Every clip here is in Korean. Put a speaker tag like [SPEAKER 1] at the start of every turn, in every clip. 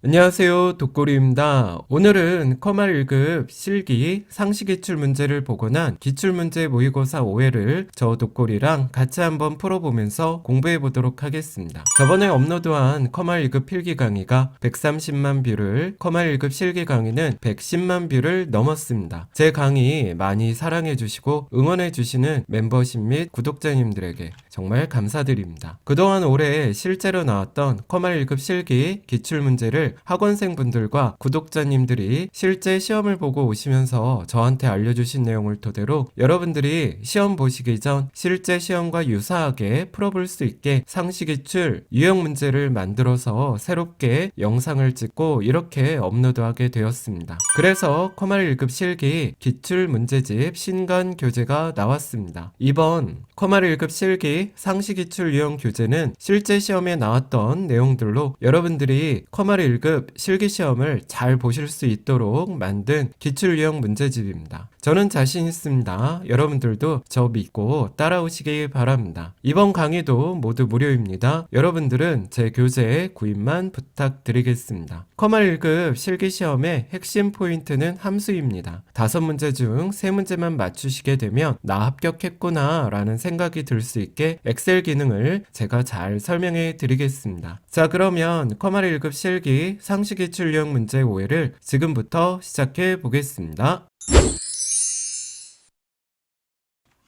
[SPEAKER 1] 안녕하세요, 독고리입니다. 오늘은 커말 1급 실기 상시기출 문제를 보고 난 기출문제 모의고사 5회를 저 독고리랑 같이 한번 풀어보면서 공부해 보도록 하겠습니다. 저번에 업로드한 커말 1급 필기 강의가 130만 뷰를, 커말 1급 실기 강의는 110만 뷰를 넘었습니다. 제 강의 많이 사랑해 주시고 응원해 주시는 멤버십 및 구독자님들에게 정말 감사드립니다. 그동안 올해 실제로 나왔던 커말 1급 실기 기출문제를 학원생분들과 구독자님들이 실제 시험을 보고 오시면서 저한테 알려주신 내용을 토대로 여러분들이 시험 보시기 전 실제 시험과 유사하게 풀어볼 수 있게 상시기출 유형 문제를 만들어서 새롭게 영상을 찍고 이렇게 업로드하게 되었습니다. 그래서 커말 1급 실기 기출 문제집 신간 교재가 나왔습니다. 이번 커말 1급 실기 상시기출 유형 교재는 실제 시험에 나왔던 내용들로 여러분들이 커말 1급 실기시험을 잘 보실 수 있도록 만든 기출 유형 문제집입니다. 저는 자신 있습니다. 여러분들도 저 믿고 따라오시기 바랍니다. 이번 강의도 모두 무료입니다. 여러분들은 제 교재 구입만 부탁드리겠습니다. 커말 1급 실기시험의 핵심 포인트는 함수입니다. 5문제 중 3문제만 맞추시게 되면 나 합격했구나 라는 생각이 들 수 있게 엑셀 기능을 제가 잘 설명해 드리겠습니다. 자, 그러면 커말 1급 실기 상시기출 유형 문제 5회를 지금부터 시작해 보겠습니다.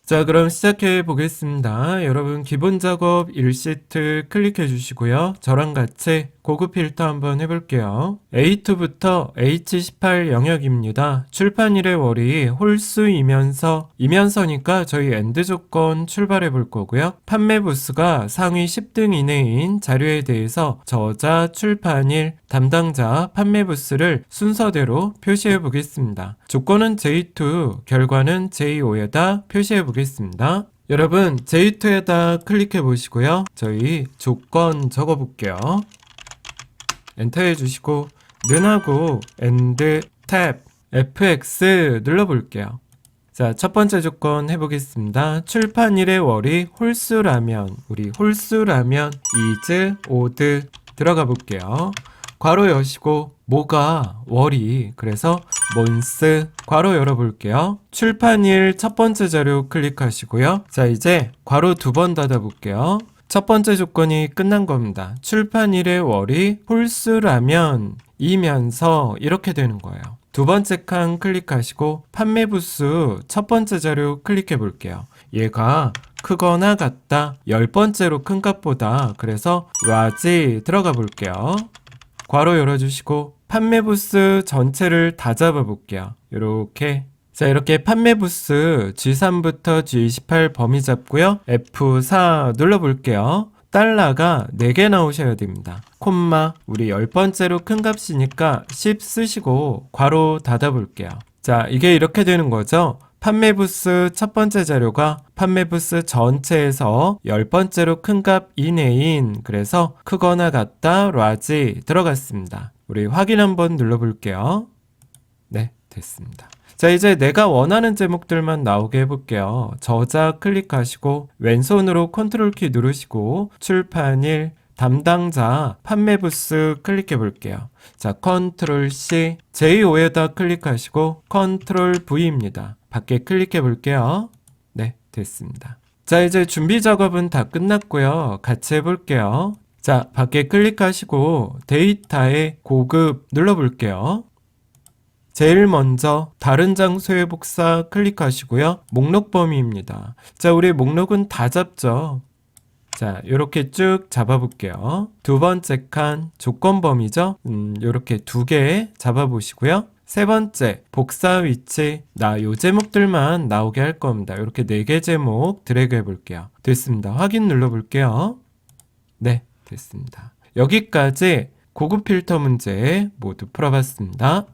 [SPEAKER 1] 자, 그럼 시작해 보겠습니다. 여러분 기본 작업 1시트 클릭해 주시고요. 저랑 같이 고급 필터 한번 해볼게요. A2부터 H18 영역입니다. 출판일의 월이 홀수이면서니까 저희 엔드 조건 출발해 볼 거고요. 판매 부수가 상위 10등 이내인 자료에 대해서 저자, 출판일, 담당자, 판매 부수를 순서대로 표시해 보겠습니다. 조건은 J2, 결과는 J5에다 표시해 보겠습니다. 여러분 J2에다 클릭해 보시고요. 저희 조건 적어 볼게요. 엔터 해주시고 는하고 엔드 탭 FX 눌러볼게요. 자, 첫 번째 조건 해보겠습니다. 출판일의 월이 홀수라면 우리 홀수라면 is odd 들어가 볼게요. 괄호 여시고 뭐가 월이 그래서 month 괄호 열어볼게요. 출판일 첫 번째 자료 클릭하시고요. 자, 이제 괄호 2번 닫아볼게요. 첫 번째 조건이 끝난 겁니다. 출판일의 월이 홀수라면 이면서 이렇게 되는 거예요. 두 번째 칸 클릭하시고 판매 부수 첫 번째 자료 클릭해 볼게요. 얘가 크거나 같다 10번째로 큰 값보다 그래서 large 들어가 볼게요. 괄호 열어주시고 판매 부수 전체를 다 잡아 볼게요. 이렇게 자, 이렇게 판매 부수 G3부터 G28 범위 잡고요. F4 눌러볼게요. 달러가 4개 나오셔야 됩니다. 콤마, 우리 10번째로 큰 값이니까 10 쓰시고 괄호 닫아볼게요. 자, 이게 이렇게 되는 거죠. 판매 부수 첫 번째 자료가 판매 부수 전체에서 10번째로 큰 값 이내인 그래서 크거나 같다 large 들어갔습니다. 우리 확인 한번 눌러볼게요. 네, 됐습니다. 자, 이제 내가 원하는 제목들만 나오게 해볼게요. 저자 클릭하시고 왼손으로 컨트롤 키 누르시고 출판일, 담당자, 판매 부수 클릭해 볼게요. 자, 컨트롤 C, J5에다 클릭하시고 컨트롤 V입니다. 밖에 클릭해 볼게요. 네, 됐습니다. 자, 이제 준비 작업은 다 끝났고요. 같이 해볼게요. 자, 밖에 클릭하시고 데이터에 고급 눌러볼게요. 제일 먼저 다른 장소의 복사 클릭하시고요. 목록 범위입니다. 자, 우리 목록은 다 잡죠. 자, 요렇게 쭉 잡아볼게요. 두 번째 칸 조건 범위죠. 요렇게 2개 잡아보시고요. 세 번째 복사 위치 나 요 제목들만 나오게 할 겁니다. 요렇게 4개 제목 드래그 해볼게요. 됐습니다. 확인 눌러볼게요. 네, 됐습니다. 여기까지 고급 필터 문제 모두 풀어봤습니다.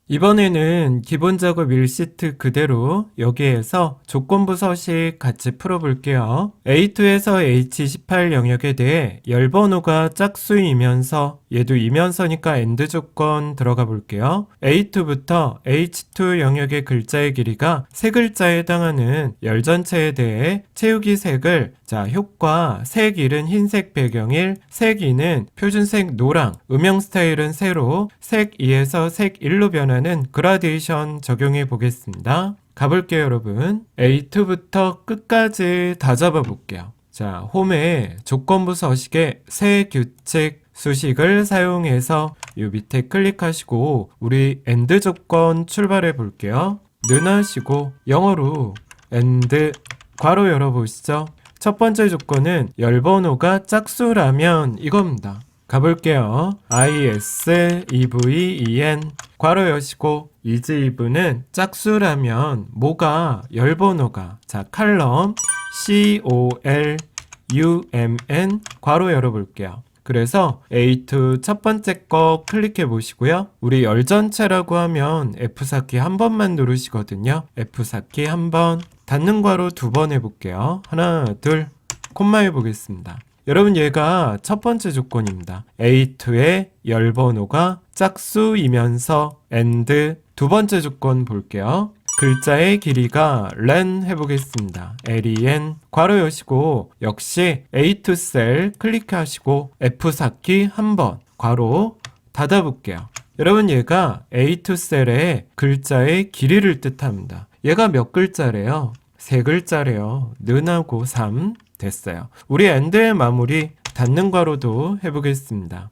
[SPEAKER 1] 이번에는 기본 작업 1시트 그대로 여기에서 조건부 서식 같이 풀어볼게요. A2에서 H18 영역에 대해 열 번호가 짝수이면서 얘도 이면서니까 AND 조건 들어가 볼게요. A2부터 H2 영역의 글자의 길이가 세 글자에 해당하는 열 전체에 대해 채우기 색을 효과 색 1은 흰색 배경일, 색 2는 표준색 노랑, 음영 스타일은 세로, 색 2에서 색 1로 변하는 그라데이션 적용해 보겠습니다. 가볼게요, 여러분. A2부터 끝까지 다 잡아 볼게요. 홈에 조건부 서식에 새 규칙 수식을 사용해서 이 밑에 클릭하시고 우리 AND 조건 출발해 볼게요. 는 하시고 영어로 AND 괄호 열어보시죠. 첫 번째 조건은 열 번호가 짝수라면 이겁니다. 가볼게요. ISEVEN 괄호 여시고 is even은 짝수라면 뭐가 열 번호가 칼럼 COLUMN 괄호 열어볼게요. 그래서 A2 첫 번째 거 클릭해 보시고요. 우리 열 전체라고 하면 F4키 한 번만 누르시거든요. F4키 한 번, 닫는 괄호 두 번 해볼게요. 하나, 둘, 콤마 해보겠습니다. 여러분 얘가 첫 번째 조건입니다. A2의 열 번호가 짝수이면서 AND 두 번째 조건 볼게요. 글자의 길이가 len 해보겠습니다. len 괄호 여시고 역시 A2 셀 클릭하시고 F4키 한 번 괄호 닫아볼게요. 여러분 얘가 A2 셀에 글자의 길이를 뜻합니다. 얘가 몇 글자래요? 세 글자래요. 는하고 3 됐어요. 우리 AND의 마무리 닫는 괄호도 해보겠습니다.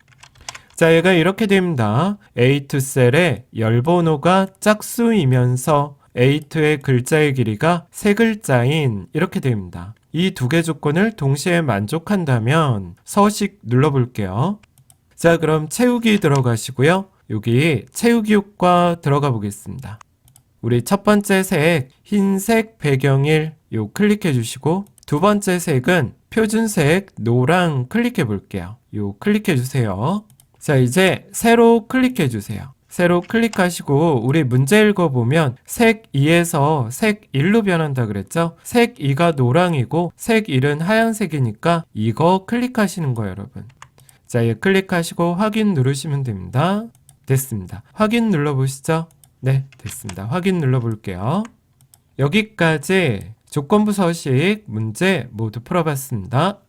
[SPEAKER 1] 얘가 이렇게 됩니다. A2 셀에 열 번호가 짝수이면서 A2의 글자의 길이가 세 글자인 이렇게 됩니다. 이 두 개 조건을 동시에 만족한다면 서식 눌러볼게요. 그럼 채우기 들어가시고요. 여기 채우기 효과 들어가 보겠습니다. 우리 첫 번째 색 흰색 배경일 요 클릭해 주시고 두 번째 색은 표준색 노랑 클릭해 볼게요. 요 클릭해 주세요. 이제 세로 클릭해 주세요. 세로 클릭하시고 우리 문제 읽어보면 색 2에서 색 1로 변한다 그랬죠? 색 2가 노랑이고 색 1은 하얀색이니까 이거 클릭하시는 거예요, 여러분. 얘 클릭하시고 확인 누르시면 됩니다. 됐습니다. 확인 눌러보시죠. 네, 됐습니다. 확인 눌러볼게요. 여기까지 조건부 서식 문제 모두 풀어봤습니다.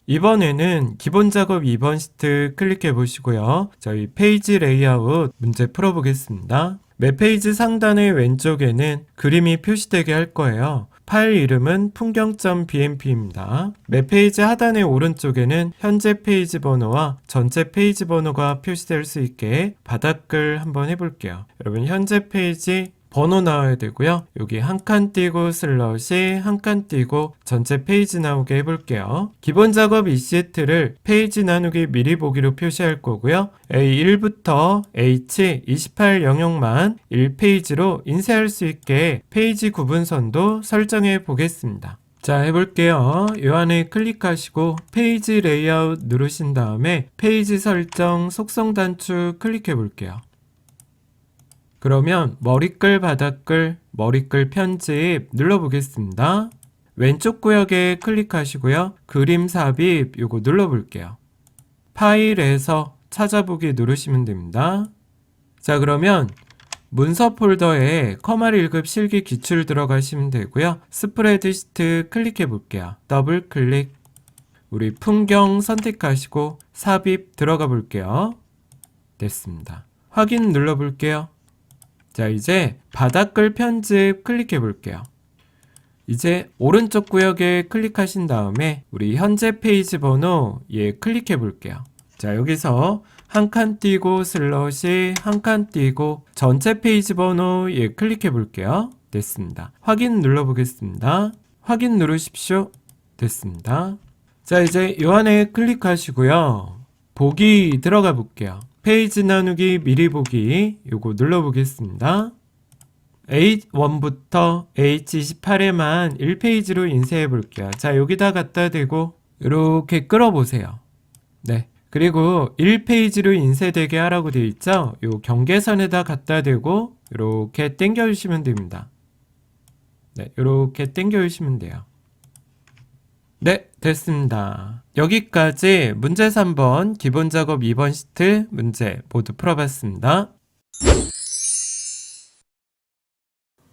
[SPEAKER 1] 이번에는 기본 작업 2번 시트 클릭해 보시고요. 저희 페이지 레이아웃 문제 풀어보겠습니다. 매 페이지 상단의 왼쪽에는 그림이 표시되게 할 거예요. 파일 이름은 풍경.bmp입니다. 매 페이지 하단의 오른쪽에는 현재 페이지 번호와 전체 페이지 번호가 표시될 수 있게 바닥글 한번 해볼게요. 여러분 현재 페이지 번호 나와야 되고요. 여기 한 칸 띄고 슬러시 한 칸 띄고 전체 페이지 나오게 해볼게요. 기본 작업 이 시트를 페이지 나누기 미리 보기로 표시할 거고요. A1부터 H28 영역만 1페이지로 인쇄할 수 있게 페이지 구분선도 설정해 보겠습니다. 해볼게요. 요 안에 클릭하시고 페이지 레이아웃 누르신 다음에 페이지 설정 속성 단축 클릭해 볼게요. 그러면 머리글, 바닥글, 머리글 편집 눌러보겠습니다. 왼쪽 구역에 클릭하시고요. 그림 삽입 요거 눌러볼게요. 파일에서 찾아보기 누르시면 됩니다. 그러면 문서 폴더에 커말 1급 실기 기출 들어가시면 되고요. 스프레드시트 클릭해 볼게요. 더블 클릭. 우리 풍경 선택하시고 삽입 들어가 볼게요. 됐습니다. 확인 눌러볼게요. 이제 바닥글 편집 클릭해 볼게요. 이제 오른쪽 구역에 클릭하신 다음에 우리 현재 페이지 번호 클릭해 볼게요. 여기서 한 칸 띄고 슬러시 한 칸 띄고 전체 페이지 번호 클릭해 볼게요. 됐습니다. 확인 눌러 보겠습니다. 확인 누르십시오. 됐습니다. 이제 요 안에 클릭하시고요. 보기 들어가 볼게요. 페이지 나누기 미리 보기 요거 눌러보겠습니다. A1부터 H28에만 1페이지로 인쇄해 볼게요. 여기다 갖다 대고 이렇게 끌어보세요. 네, 그리고 1페이지로 인쇄되게 하라고 되어 있죠? 요 경계선에다 갖다 대고 이렇게 당겨 주시면 됩니다. 네, 이렇게 당겨 주시면 돼요. 네, 됐습니다. 여기까지 문제 3번, 기본 작업 2번 시트 문제 모두 풀어봤습니다.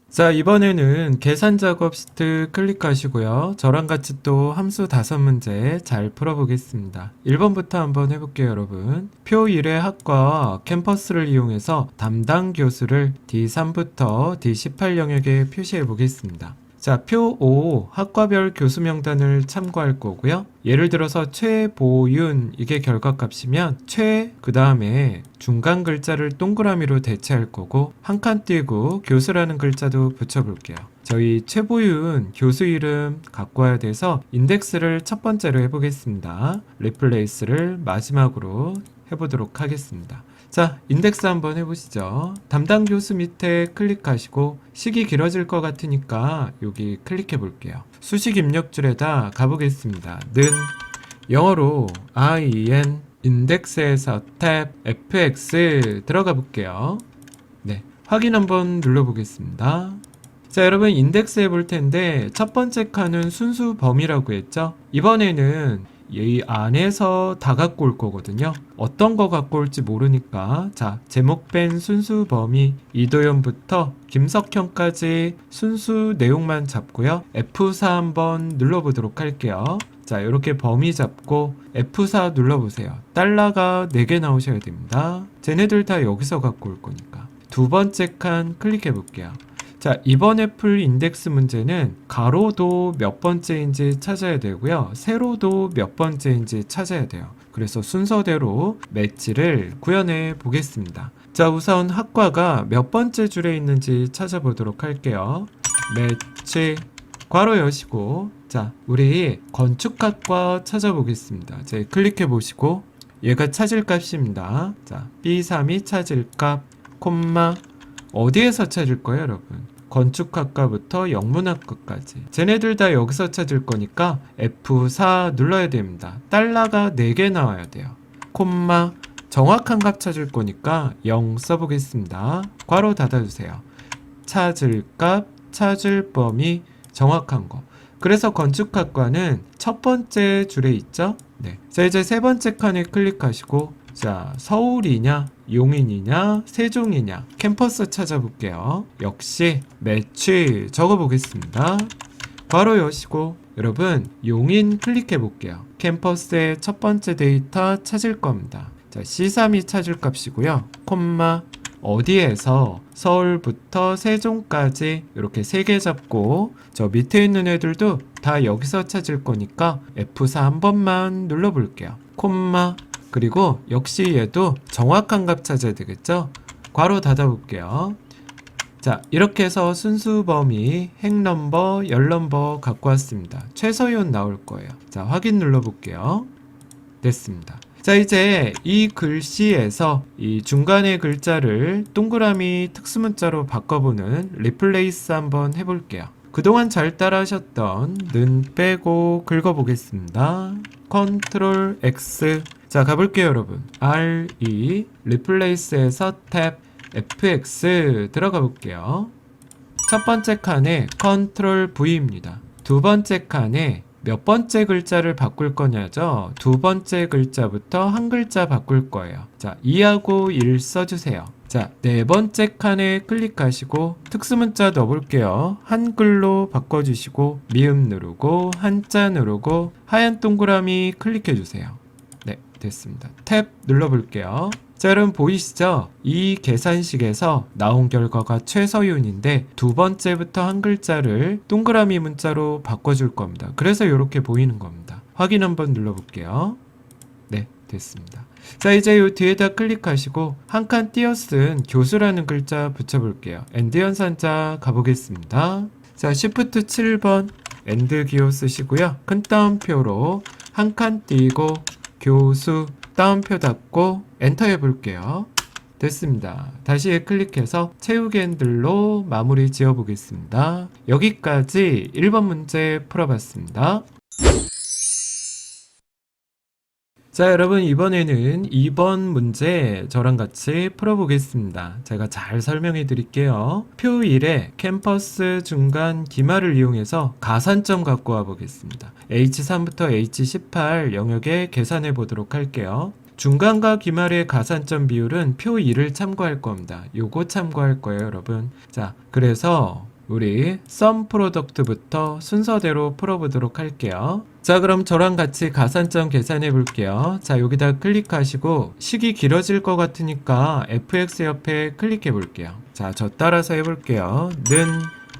[SPEAKER 1] 자, 이번에는 계산 작업 시트 클릭하시고요. 저랑 같이 또 함수 5문제 잘 풀어보겠습니다. 1번부터 한번 해볼게요, 여러분. 표 1의 학과 캠퍼스를 이용해서 담당 교수를 D3부터 D18 영역에 표시해 보겠습니다. 자, 표 5 학과별 교수 명단을 참고할 거고요. 예를 들어서 최보윤 이게 결과값이면 최 그 다음에 중간 글자를 동그라미로 대체할 거고 한 칸 띄고 교수라는 글자도 붙여볼게요. 저희 최보윤 교수 이름 갖고 와야 돼서 인덱스를 첫 번째로 해보겠습니다. 리플레이스를 마지막으로 해보도록 하겠습니다. 자, 인덱스 한번 해보시죠. 담당 교수 밑에 클릭하시고 식이 길어질 것 같으니까 여기 클릭해 볼게요. 수식 입력줄에다 가보겠습니다. 는 영어로 IN 인덱스에서 탭 FX 들어가 볼게요. 네, 확인 한번 눌러보겠습니다. 자, 여러분 인덱스 해볼 텐데 첫 번째 칸은 순수 범위라고 했죠? 이번에는 이 안에서 다 갖고 올 거거든요. 어떤 거 갖고 올지 모르니까 자, 제목 뺀 순수 범위 이도현부터 김석현까지 순수 내용만 잡고요. F4 한번 눌러보도록 할게요. 자, 이렇게 범위 잡고 F4 눌러보세요. 달러가 4개 나오셔야 됩니다. 쟤네들 다 여기서 갖고 올 거니까. 두 번째 칸 클릭해 볼게요. 자, 이번에 풀 인덱스 문제는 가로도 몇 번째인지 찾아야 되고요. 세로도 몇 번째인지 찾아야 돼요. 그래서 순서대로 매치를 구현해 보겠습니다. 자, 우선 학과가 몇 번째 줄에 있는지 찾아보도록 할게요. 매치 괄호 여시고 자, 우리 건축학과 찾아보겠습니다. 자, 클릭해 보시고 얘가 찾을 값입니다. 자, B3이 찾을 값 콤마 어디에서 찾을 거예요, 여러분? 건축학과부터 영문학과까지. 쟤네들 다 여기서 찾을 거니까 F4 눌러야 됩니다. 달러가 4개 나와야 돼요. 콤마 정확한 값 찾을 거니까 0 써보겠습니다. 괄호 닫아주세요. 찾을 값, 찾을 범위, 정확한 거. 그래서 건축학과는 첫 번째 줄에 있죠? 네. 자, 이제 세 번째 칸에 클릭하시고 자, 서울이냐, 용인이냐, 세종이냐, 캠퍼스 찾아볼게요. 역시 매치 적어보겠습니다. 괄호 여시고 여러분 용인 클릭해 볼게요. 캠퍼스의 첫 번째 데이터 찾을 겁니다. 자, C3이 찾을 값이고요. 콤마 어디에서 서울부터 세종까지 이렇게 3개 잡고 저 밑에 있는 애들도 다 여기서 찾을 거니까 F4 한 번만 눌러볼게요. 콤마 그리고 역시 얘도 정확한 값 찾아야 되겠죠? 괄호 닫아볼게요. 자, 이렇게 해서 순수 범위, 행넘버, 열넘버 갖고 왔습니다. 최소연 나올 거예요. 자, 확인 눌러볼게요. 됐습니다. 자, 이제 이 글씨에서 이 중간의 글자를 동그라미 특수문자로 바꿔보는 리플레이스 한번 해볼게요. 그동안 잘 따라 하셨던 는 빼고 긁어보겠습니다. 컨트롤 X 자, 가볼게요, 여러분. RE 리플레이스에서 탭 FX 들어가 볼게요. 첫 번째 칸에 컨트롤 V입니다. 두 번째 칸에 몇 번째 글자를 바꿀 거냐죠? 두 번째 글자부터 한 글자 바꿀 거예요. 자, 2하고 1 써주세요. 자, 네 번째 칸에 클릭하시고 특수문자 넣어볼게요. 한글로 바꿔주시고 미음 누르고 한자 누르고 하얀 동그라미 클릭해주세요. 네, 됐습니다. 탭 눌러볼게요. 자, 여러분 보이시죠? 이 계산식에서 나온 결과가 최서윤인데 두 번째부터 한 글자를 동그라미 문자로 바꿔줄 겁니다. 그래서 이렇게 보이는 겁니다. 확인 한번 눌러볼게요. 네, 됐습니다. 자, 이제 이 뒤에다 클릭하시고 한 칸 띄어 쓴 교수라는 글자 붙여볼게요. 엔드 연산자 가보겠습니다. 자, Shift 7번 엔드 기호 쓰시고요. 큰 따옴표로 한 칸 띄고 교수 따옴표 닫고 엔터 해볼게요. 됐습니다. 다시 클릭해서 채우기 핸들로 마무리 지어 보겠습니다. 여기까지 1번 문제 풀어봤습니다. 자, 여러분 이번에는 2번 문제 저랑 같이 풀어보겠습니다. 제가 잘 설명해 드릴게요. 표 1에 캠퍼스 중간 기말을 이용해서 가산점 갖고 와 보겠습니다. H3부터 H18 영역에 계산해 보도록 할게요. 중간과 기말의 가산점 비율은 표 2를 참고할 겁니다. 요거 참고할 거예요, 여러분. 자, 그래서 우리 썸 프로덕트부터 순서대로 풀어보도록 할게요. 자, 그럼 저랑 같이 가산점 계산해 볼게요. 자, 여기다 클릭하시고 식이 길어질 것 같으니까 fx 옆에 클릭해 볼게요. 자, 저 따라서 해볼게요. 는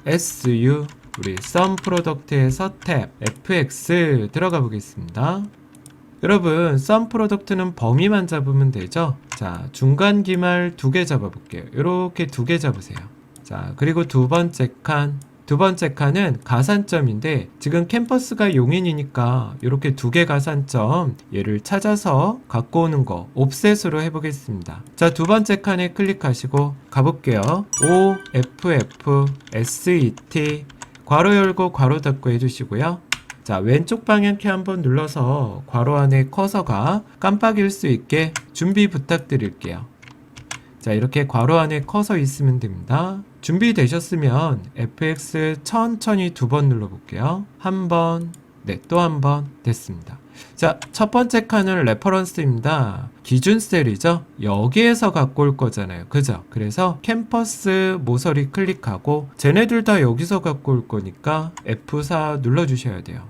[SPEAKER 1] su 우리 썸 프로덕트에서 탭 fx 들어가 보겠습니다. 여러분 썸 프로덕트는 범위만 잡으면 되죠. 자, 중간 기말 2개 잡아 볼게요. 이렇게 2개 잡으세요. 자, 그리고 두 번째 칸은 가산점인데 지금 캠퍼스가 용인이니까 이렇게 2개 가산점 얘를 찾아서 갖고 오는 거 옵셋으로 해보겠습니다. 자, 두 번째 칸에 클릭하시고 가볼게요. OFF SET 괄호 열고 괄호 닫고 해주시고요. 자, 왼쪽 방향키 한번 눌러서 괄호 안에 커서가 깜빡일 수 있게 준비 부탁드릴게요. 자, 이렇게 괄호 안에 커서 있으면 됩니다. 준비되셨으면 fx 천천히 2번 눌러볼게요. 한 번, 네, 또 한 번 됐습니다. 자, 첫 번째 칸은 레퍼런스입니다. 기준 셀이죠. 여기에서 갖고 올 거잖아요. 그죠? 그래서 캠퍼스 모서리 클릭하고 쟤네들 다 여기서 갖고 올 거니까 F4 눌러주셔야 돼요.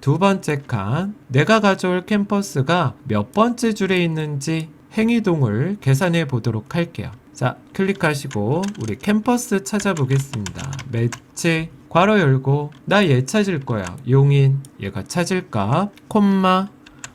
[SPEAKER 1] 두 번째 칸, 내가 가져올 캠퍼스가 몇 번째 줄에 있는지 행이동을 계산해 보도록 할게요. 자, 클릭하시고 우리 캠퍼스 찾아보겠습니다. 매치 괄호 열고 나 얘 찾을 거야. 용인 얘가 찾을 값 콤마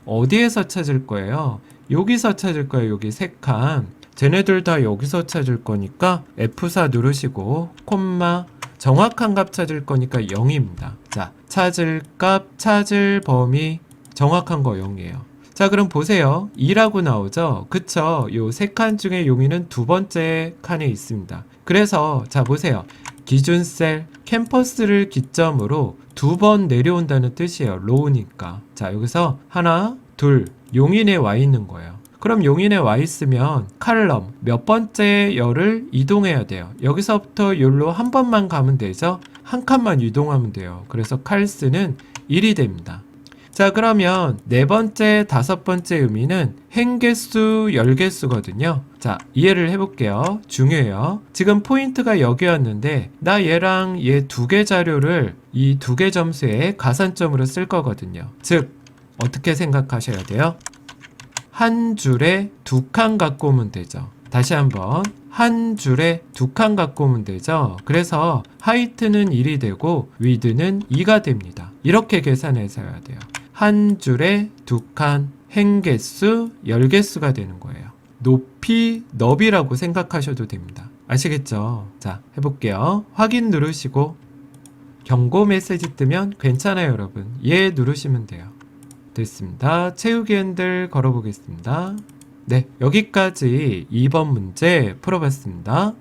[SPEAKER 1] 어디에서 찾을 거예요? 여기서 찾을 거예요. 여기 세 칸 쟤네들 다 여기서 찾을 거니까 F4 누르시고 콤마 정확한 값 찾을 거니까 0입니다. 자, 찾을 값 찾을 범위 정확한 거 0이에요. 자, 그럼 보세요. 2라고 나오죠? 그쵸? 요 세 칸 중에 용인은 두 번째 칸에 있습니다. 그래서 자, 보세요. 기준 셀 캠퍼스를 기점으로 2번 내려온다는 뜻이에요. 로우니까. 자, 여기서 하나, 둘 용인에 와 있는 거예요. 그럼 용인에 와 있으면 칼럼 몇 번째 열을 이동해야 돼요. 여기서부터 열로 한 번만 가면 되죠? 한 칸만 이동하면 돼요. 그래서 칼스는 1이 됩니다. 자, 그러면 네 번째, 다섯 번째 의미는 행개수, 열개수거든요. 자, 이해를 해볼게요. 중요해요. 지금 포인트가 여기였는데 나 얘랑 얘 2개 자료를 이 2개 점수에 가산점으로 쓸 거거든요. 즉 어떻게 생각하셔야 돼요? 한 줄에 2칸 갖고 오면 되죠. 다시 한번 한 줄에 2칸 갖고 오면 되죠. 그래서 하이트는 1이 되고 위드는 2가 됩니다. 이렇게 계산해서 해야 돼요. 한 줄에 2칸 행개수, 열개수가 되는 거예요. 높이, 너비라고 생각하셔도 됩니다. 아시겠죠? 자, 해볼게요. 확인 누르시고 경고 메시지 뜨면 괜찮아요, 여러분. 예 누르시면 돼요. 됐습니다. 채우기 핸들 걸어보겠습니다. 네, 여기까지 2번 문제 풀어봤습니다.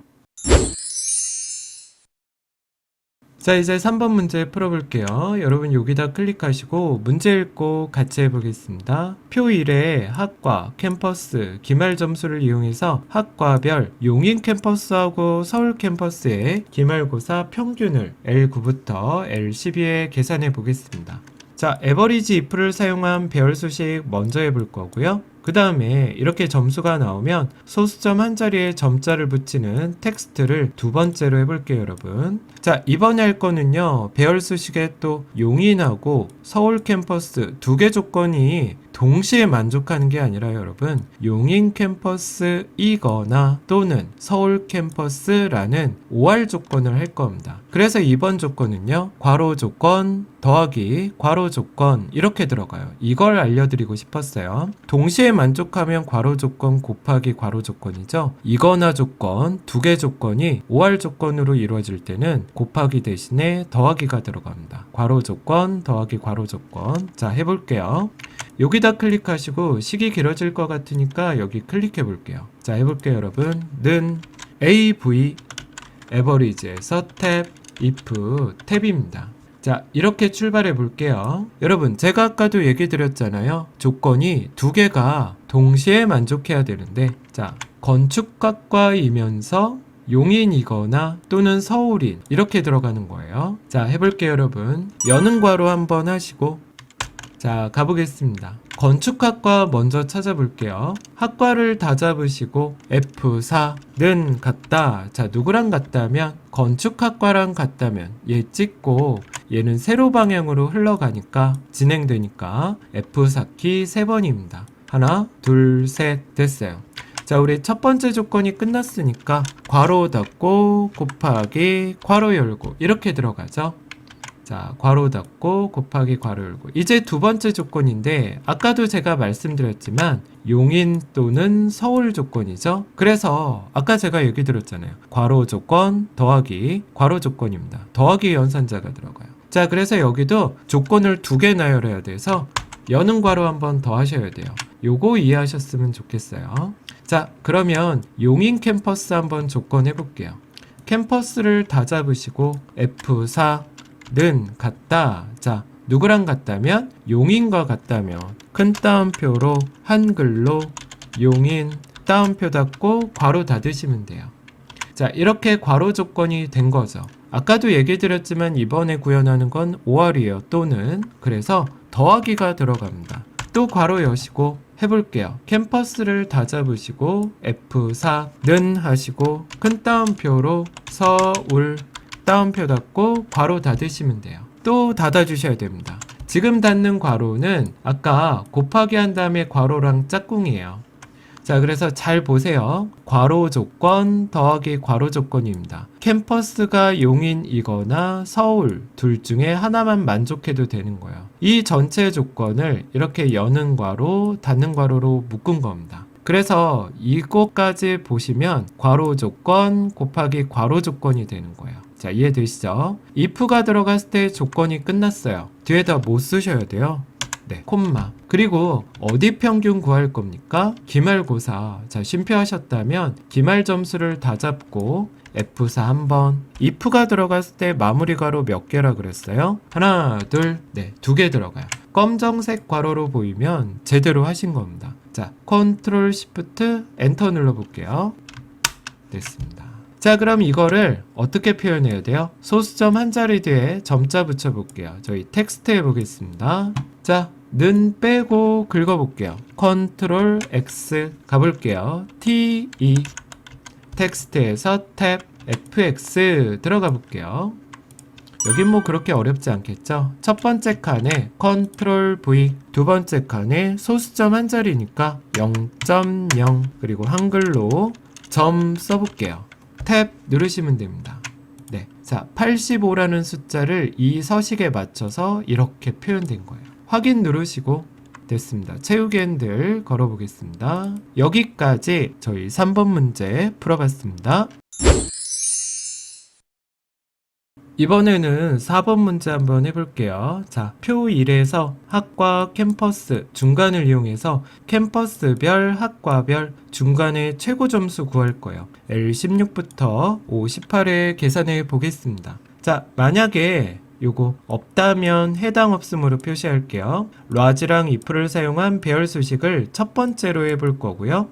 [SPEAKER 1] 자, 이제 3번 문제 풀어볼게요. 여러분 여기다 클릭하시고 문제 읽고 같이 해보겠습니다. 표 1에 학과, 캠퍼스, 기말 점수를 이용해서 학과별 용인 캠퍼스하고 서울 캠퍼스의 기말고사 평균을 L9부터 L12에 계산해 보겠습니다. 자, 에버리지 if를 사용한 배열 수식 먼저 해볼 거고요. 그 다음에 이렇게 점수가 나오면 소수점 한 자리에 점자를 붙이는 텍스트를 두 번째로 해볼게요, 여러분. 자, 이번에 할 거는요, 배열 수식에 또 용인하고 서울 캠퍼스 2개 조건이 동시에 만족하는 게 아니라 여러분, 용인 캠퍼스이거나 또는 서울 캠퍼스라는 OR 조건을 할 겁니다. 그래서 이번 조건은요, 괄호 조건 더하기 괄호 조건 이렇게 들어가요. 이걸 알려드리고 싶었어요. 동시에 만족하면 괄호 조건 곱하기 괄호 조건이죠. 이거나 조건, 2개 조건이 OR 조건으로 이루어질 때는 곱하기 대신에 더하기가 들어갑니다. 괄호 조건 더하기 괄호 조건. 자, 해볼게요. 여기다 클릭하시고 식이 길어질 것 같으니까 여기 클릭해 볼게요. 자, 해볼게요, 여러분. 는 AV 에버리지에서 탭 if 탭입니다. 자, 이렇게 출발해 볼게요. 여러분, 제가 아까도 얘기 드렸잖아요. 조건이 두 개가 동시에 만족해야 되는데, 자, 건축학과이면서 용인이거나 또는 서울인 이렇게 들어가는 거예요. 자, 해볼게요, 여러분. 여는 괄호 한번 하시고, 자, 가보겠습니다. 건축학과 먼저 찾아볼게요. 학과를 다 잡으시고 F4는 같다. 자, 누구랑 같다면 건축학과랑 같다면 얘 찍고 얘는 세로 방향으로 흘러가니까 진행되니까 F4키 3번입니다. 하나, 둘, 셋 됐어요. 자, 우리 첫 번째 조건이 끝났으니까 괄호 닫고 곱하기 괄호 열고 이렇게 들어가죠. 자, 괄호 닫고 곱하기 괄호 열고. 이제 두 번째 조건인데 아까도 제가 말씀드렸지만 용인 또는 서울 조건이죠. 그래서 아까 제가 얘기 드렸잖아요. 괄호 조건 더하기 괄호 조건입니다. 더하기 연산자가 들어가요. 자, 그래서 여기도 조건을 두 개 나열해야 돼서 여는 괄호 한번 더 하셔야 돼요. 요거 이해하셨으면 좋겠어요. 자, 그러면 용인 캠퍼스 한번 조건 해볼게요. 캠퍼스를 다 잡으시고 F4 는 같다. 자, 누구랑 같다면 용인과 같다면 큰 따옴표로 한글로 용인 따옴표 닫고 괄호 닫으시면 돼요. 자, 이렇게 괄호 조건이 된 거죠. 아까도 얘기 드렸지만 이번에 구현하는 건 OR이에요. 또는 그래서 더하기가 들어갑니다. 또 괄호 여시고 해볼게요. 캠퍼스를 다 잡으시고 F4는 하시고 큰 따옴표로 서울 따옴표 닫고 괄호 닫으시면 돼요. 또 닫아주셔야 됩니다. 지금 닫는 괄호는 아까 곱하기 한 다음에 괄호랑 짝꿍이에요. 자, 그래서 잘 보세요. 괄호 조건 더하기 괄호 조건입니다. 캠퍼스가 용인이거나 서울 둘 중에 하나만 만족해도 되는 거예요. 이 전체 조건을 이렇게 여는 괄호, 닫는 괄호로 묶은 겁니다. 그래서 이것까지 보시면 괄호 조건 곱하기 괄호 조건이 되는 거예요. 자, 이해되시죠? if가 들어갔을 때 조건이 끝났어요. 뒤에다 뭐 쓰셔야 돼요? 네, 콤마. 그리고 어디 평균 구할 겁니까? 기말고사. 자, 심표하셨다면 기말 점수를 다 잡고 F4 한번. if가 들어갔을 때 마무리 괄호 몇 개라 그랬어요? 하나, 둘, 네, 2개 들어가요. 검정색 괄호로 보이면 제대로 하신 겁니다. 자, 컨트롤 시프트 엔터 눌러볼게요. 됐습니다. 자, 그럼 이거를 어떻게 표현해야 돼요? 소수점 한 자리 뒤에 점자 붙여볼게요. 저희 텍스트 해보겠습니다. 자, 는 빼고 긁어볼게요. 컨트롤 X 가볼게요. T, E 텍스트에서 탭 FX 들어가 볼게요. 여긴 뭐 그렇게 어렵지 않겠죠? 첫 번째 칸에 컨트롤 V, 두 번째 칸에 소수점 한 자리니까 0.0 그리고 한글로 점 써볼게요. 탭 누르시면 됩니다. 네, 자, 85라는 숫자를 이 서식에 맞춰서 이렇게 표현된 거예요. 확인 누르시고 됐습니다. 채우기 핸들 걸어보겠습니다. 여기까지 저희 3번 문제 풀어봤습니다. 이번에는 4번 문제 한번 해볼게요. 자, 표 1에서 학과 캠퍼스 중간을 이용해서 캠퍼스별 학과별 중간의 최고 점수 구할 거예요. L16부터 58회 계산해 보겠습니다. 자, 만약에 요거 없다면 해당 없음으로 표시할게요. 라지랑 if를 사용한 배열 수식을 첫 번째로 해볼 거고요.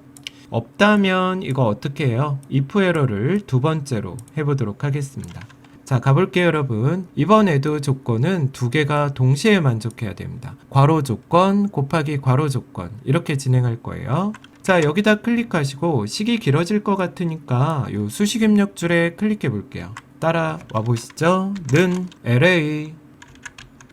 [SPEAKER 1] 없다면 이거 어떻게 해요? if 에러를 두 번째로 해보도록 하겠습니다. 자, 가볼게요, 여러분. 이번에도 조건은 두 개가 동시에 만족해야 됩니다. 괄호 조건 곱하기 괄호 조건 이렇게 진행할 거예요. 자, 여기다 클릭하시고 식이 길어질 것 같으니까 요 수식 입력줄에 클릭해 볼게요. 따라와 보시죠. 는 LA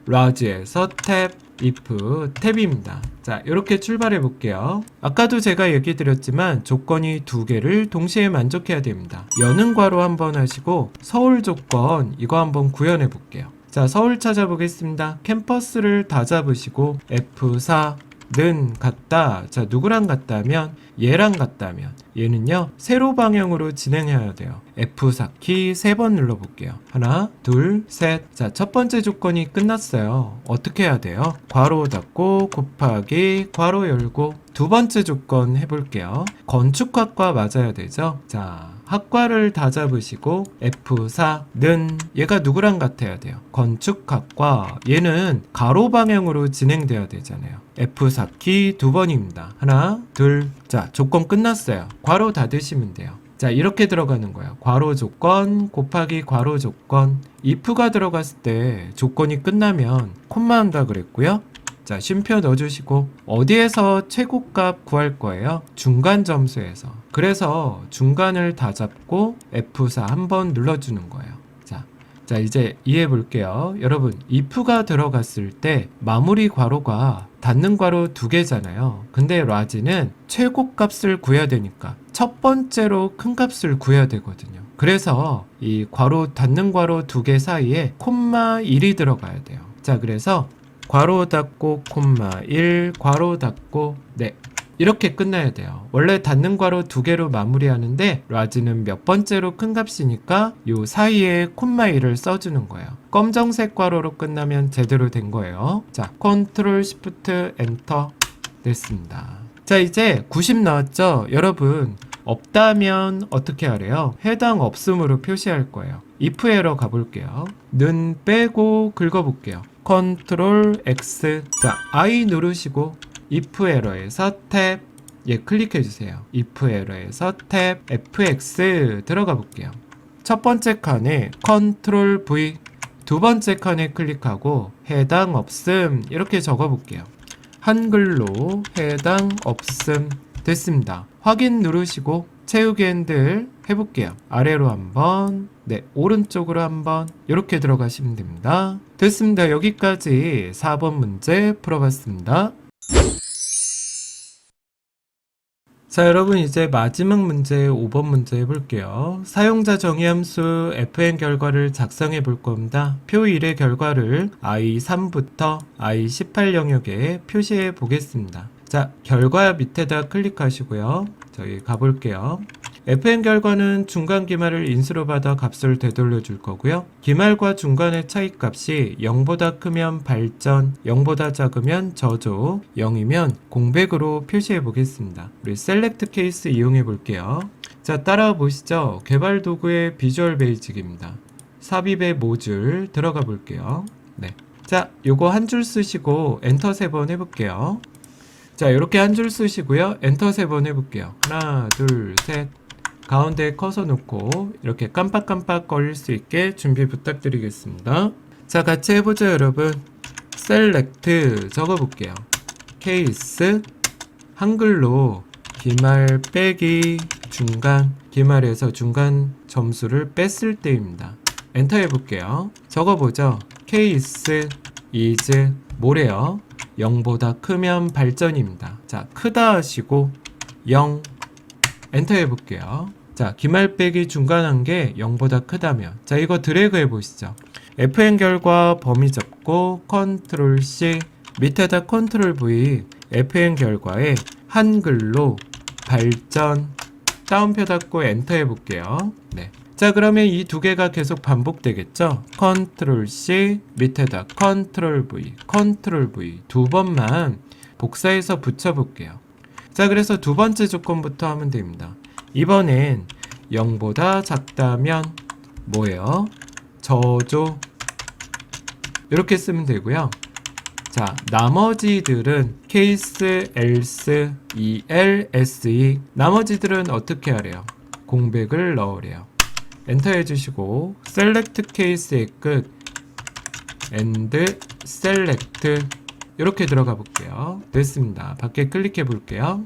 [SPEAKER 1] 라지에서 탭 if 탭입니다. 자, 이렇게 출발해 볼게요. 아까도 제가 얘기 드렸지만 조건이 두 개를 동시에 만족해야 됩니다. 여는 괄호 한번 하시고 서울 조건 이거 한번 구현해 볼게요. 자, 서울 찾아보겠습니다. 캠퍼스를 다 잡으시고 F4는 같다. 자, 누구랑 같다면 얘랑 같다면 얘는요 세로 방향으로 진행해야 돼요. F4키 3번 눌러볼게요. 하나, 둘, 셋. 자, 첫 번째 조건이 끝났어요. 어떻게 해야 돼요? 괄호 닫고 곱하기 괄호 열고. 두 번째 조건 해볼게요. 건축학과 맞아야 되죠. 자, 학과를 다 잡으시고 F4는 얘가 누구랑 같아야 돼요? 건축학과. 얘는 가로 방향으로 진행돼야 되잖아요. F4키 두 번입니다. 하나, 둘. 자, 조건 끝났어요. 괄호 닫으시면 돼요. 자, 이렇게 들어가는 거예요. 괄호 조건 곱하기 괄호 조건. if가 들어갔을 때 조건이 끝나면 콤마 한다 그랬고요. 자, 쉼표 넣어주시고 어디에서 최고값 구할 거예요? 중간 점수에서. 그래서 중간을 다 잡고 F4 한번 눌러주는 거예요. 자, 이제 이해해 볼게요. 여러분, if가 들어갔을 때 마무리 괄호가 닫는 괄호 두 개잖아요. 근데 라지는 최고값을 구해야 되니까 첫 번째로 큰 값을 구해야 되거든요. 그래서 이 괄호 닫는 괄호 두 개 사이에 콤마 1이 들어가야 돼요. 자, 그래서 괄호 닫고 콤마 1 괄호 닫고 네, 이렇게 끝나야 돼요. 원래 닫는 괄호 두 개로 마무리하는데 라지는 몇 번째로 큰 값이니까 요 사이에 콤마 1을 써주는 거예요. 검정색 괄호로 끝나면 제대로 된 거예요. 자, 컨트롤 시프트 엔터 됐습니다. 자, 이제 90 나왔죠? 여러분, 없다면 어떻게 하래요? 해당 없음으로 표시할 거예요. if 에러 가볼게요. 는 빼고 긁어볼게요. 컨트롤 X. 자, I 누르시고 if 에러에서 탭. 예, 클릭해 주세요. if 에러에서 탭 fx 들어가 볼게요. 첫 번째 칸에 컨트롤 V. 두 번째 칸에 클릭하고 해당 없음 이렇게 적어 볼게요. 한글로 해당 없음 됐습니다. 확인 누르시고 채우기 핸들 해볼게요. 아래로 한번, 네, 오른쪽으로 한번 이렇게 들어가시면 됩니다. 됐습니다. 여기까지 4번 문제 풀어봤습니다. 자, 여러분 이제 마지막 문제 5번 문제 해볼게요. 사용자 정의함수 fn 결과를 작성해 볼 겁니다. 표 1의 결과를 i3부터 i18 영역에 표시해 보겠습니다. 자, 결과 밑에다 클릭하시고요. 저희 가볼게요. fn 결과는 중간 기말을 인수로 받아 값을 되돌려 줄 거고요. 기말과 중간의 차이 값이 0보다 크면 발전, 0보다 작으면 저조, 0이면 공백으로 표시해 보겠습니다. 우리 셀렉트 케이스 이용해 볼게요. 자, 따라와 보시죠. 개발 도구의 비주얼 베이직입니다. 삽입의 모듈 들어가 볼게요. 네. 자, 요거 한 줄 쓰시고 엔터 3번 해볼게요. 자, 이렇게 한 줄 쓰시고요. 엔터 3번 해볼게요. 하나, 둘, 셋. 가운데 커서 놓고 이렇게 깜빡깜빡 거릴 수 있게 준비 부탁드리겠습니다. 자, 같이 해보죠, 여러분. 셀렉트 적어볼게요. 케이스 한글로 기말 빼기 중간, 기말에서 중간 점수를 뺐을 때입니다. 엔터 해볼게요. 적어보죠. 케이스 is 뭐래요? 0보다 크면 발전입니다. 자, 크다 하시고 0 엔터 해볼게요. 자, 기말 빼기 중간 한계 0보다 크다면, 자, 이거 드래그 해보시죠. fn 결과 범위 접고 컨트롤 C 밑에다 컨트롤 V fn 결과에 한글로 발전 다운표 닫고 엔터 해볼게요. 네. 자, 그러면 이 두 개가 계속 반복되겠죠? 컨트롤 C 밑에다 컨트롤 V 두 번만 복사해서 붙여볼게요. 자, 그래서 두 번째 조건부터 하면 됩니다. 이번엔 0보다 작다면 뭐예요? 저조 이렇게 쓰면 되고요. 자, 나머지들은 case, else, else 나머지들은 어떻게 하래요? 공백을 넣으래요. 엔터 해주시고 select case의 끝 and select 이렇게 들어가 볼게요. 됐습니다. 밖에 클릭해 볼게요.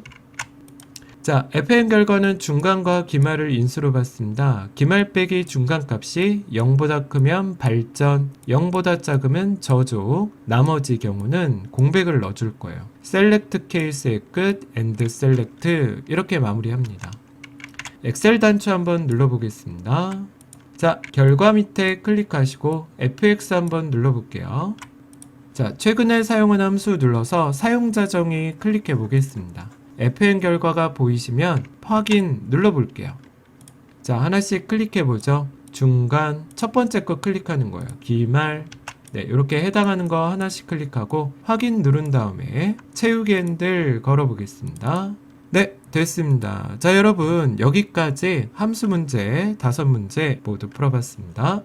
[SPEAKER 1] 자, fn 결과는 중간과 기말을 인수로 받습니다. 기말 빼기 중간 값이 0보다 크면 발전, 0보다 작으면 저조, 나머지 경우는 공백을 넣어줄 거예요. select case의 끝 and select 이렇게 마무리합니다. 엑셀 단추 한번 눌러보겠습니다. 자, 결과 밑에 클릭하시고 fx 한번 눌러볼게요. 자, 최근에 사용한 함수 눌러서 사용자 정의 클릭해 보겠습니다. fn 결과가 보이시면 확인 눌러볼게요. 자, 하나씩 클릭해 보죠. 중간 첫 번째 거 클릭하는 거예요. 기말 네, 이렇게 해당하는 거 하나씩 클릭하고 확인 누른 다음에 채우기 핸들 걸어 보겠습니다. 네, 됐습니다. 자, 여러분, 여기까지 함수 문제 5문제 모두 풀어봤습니다.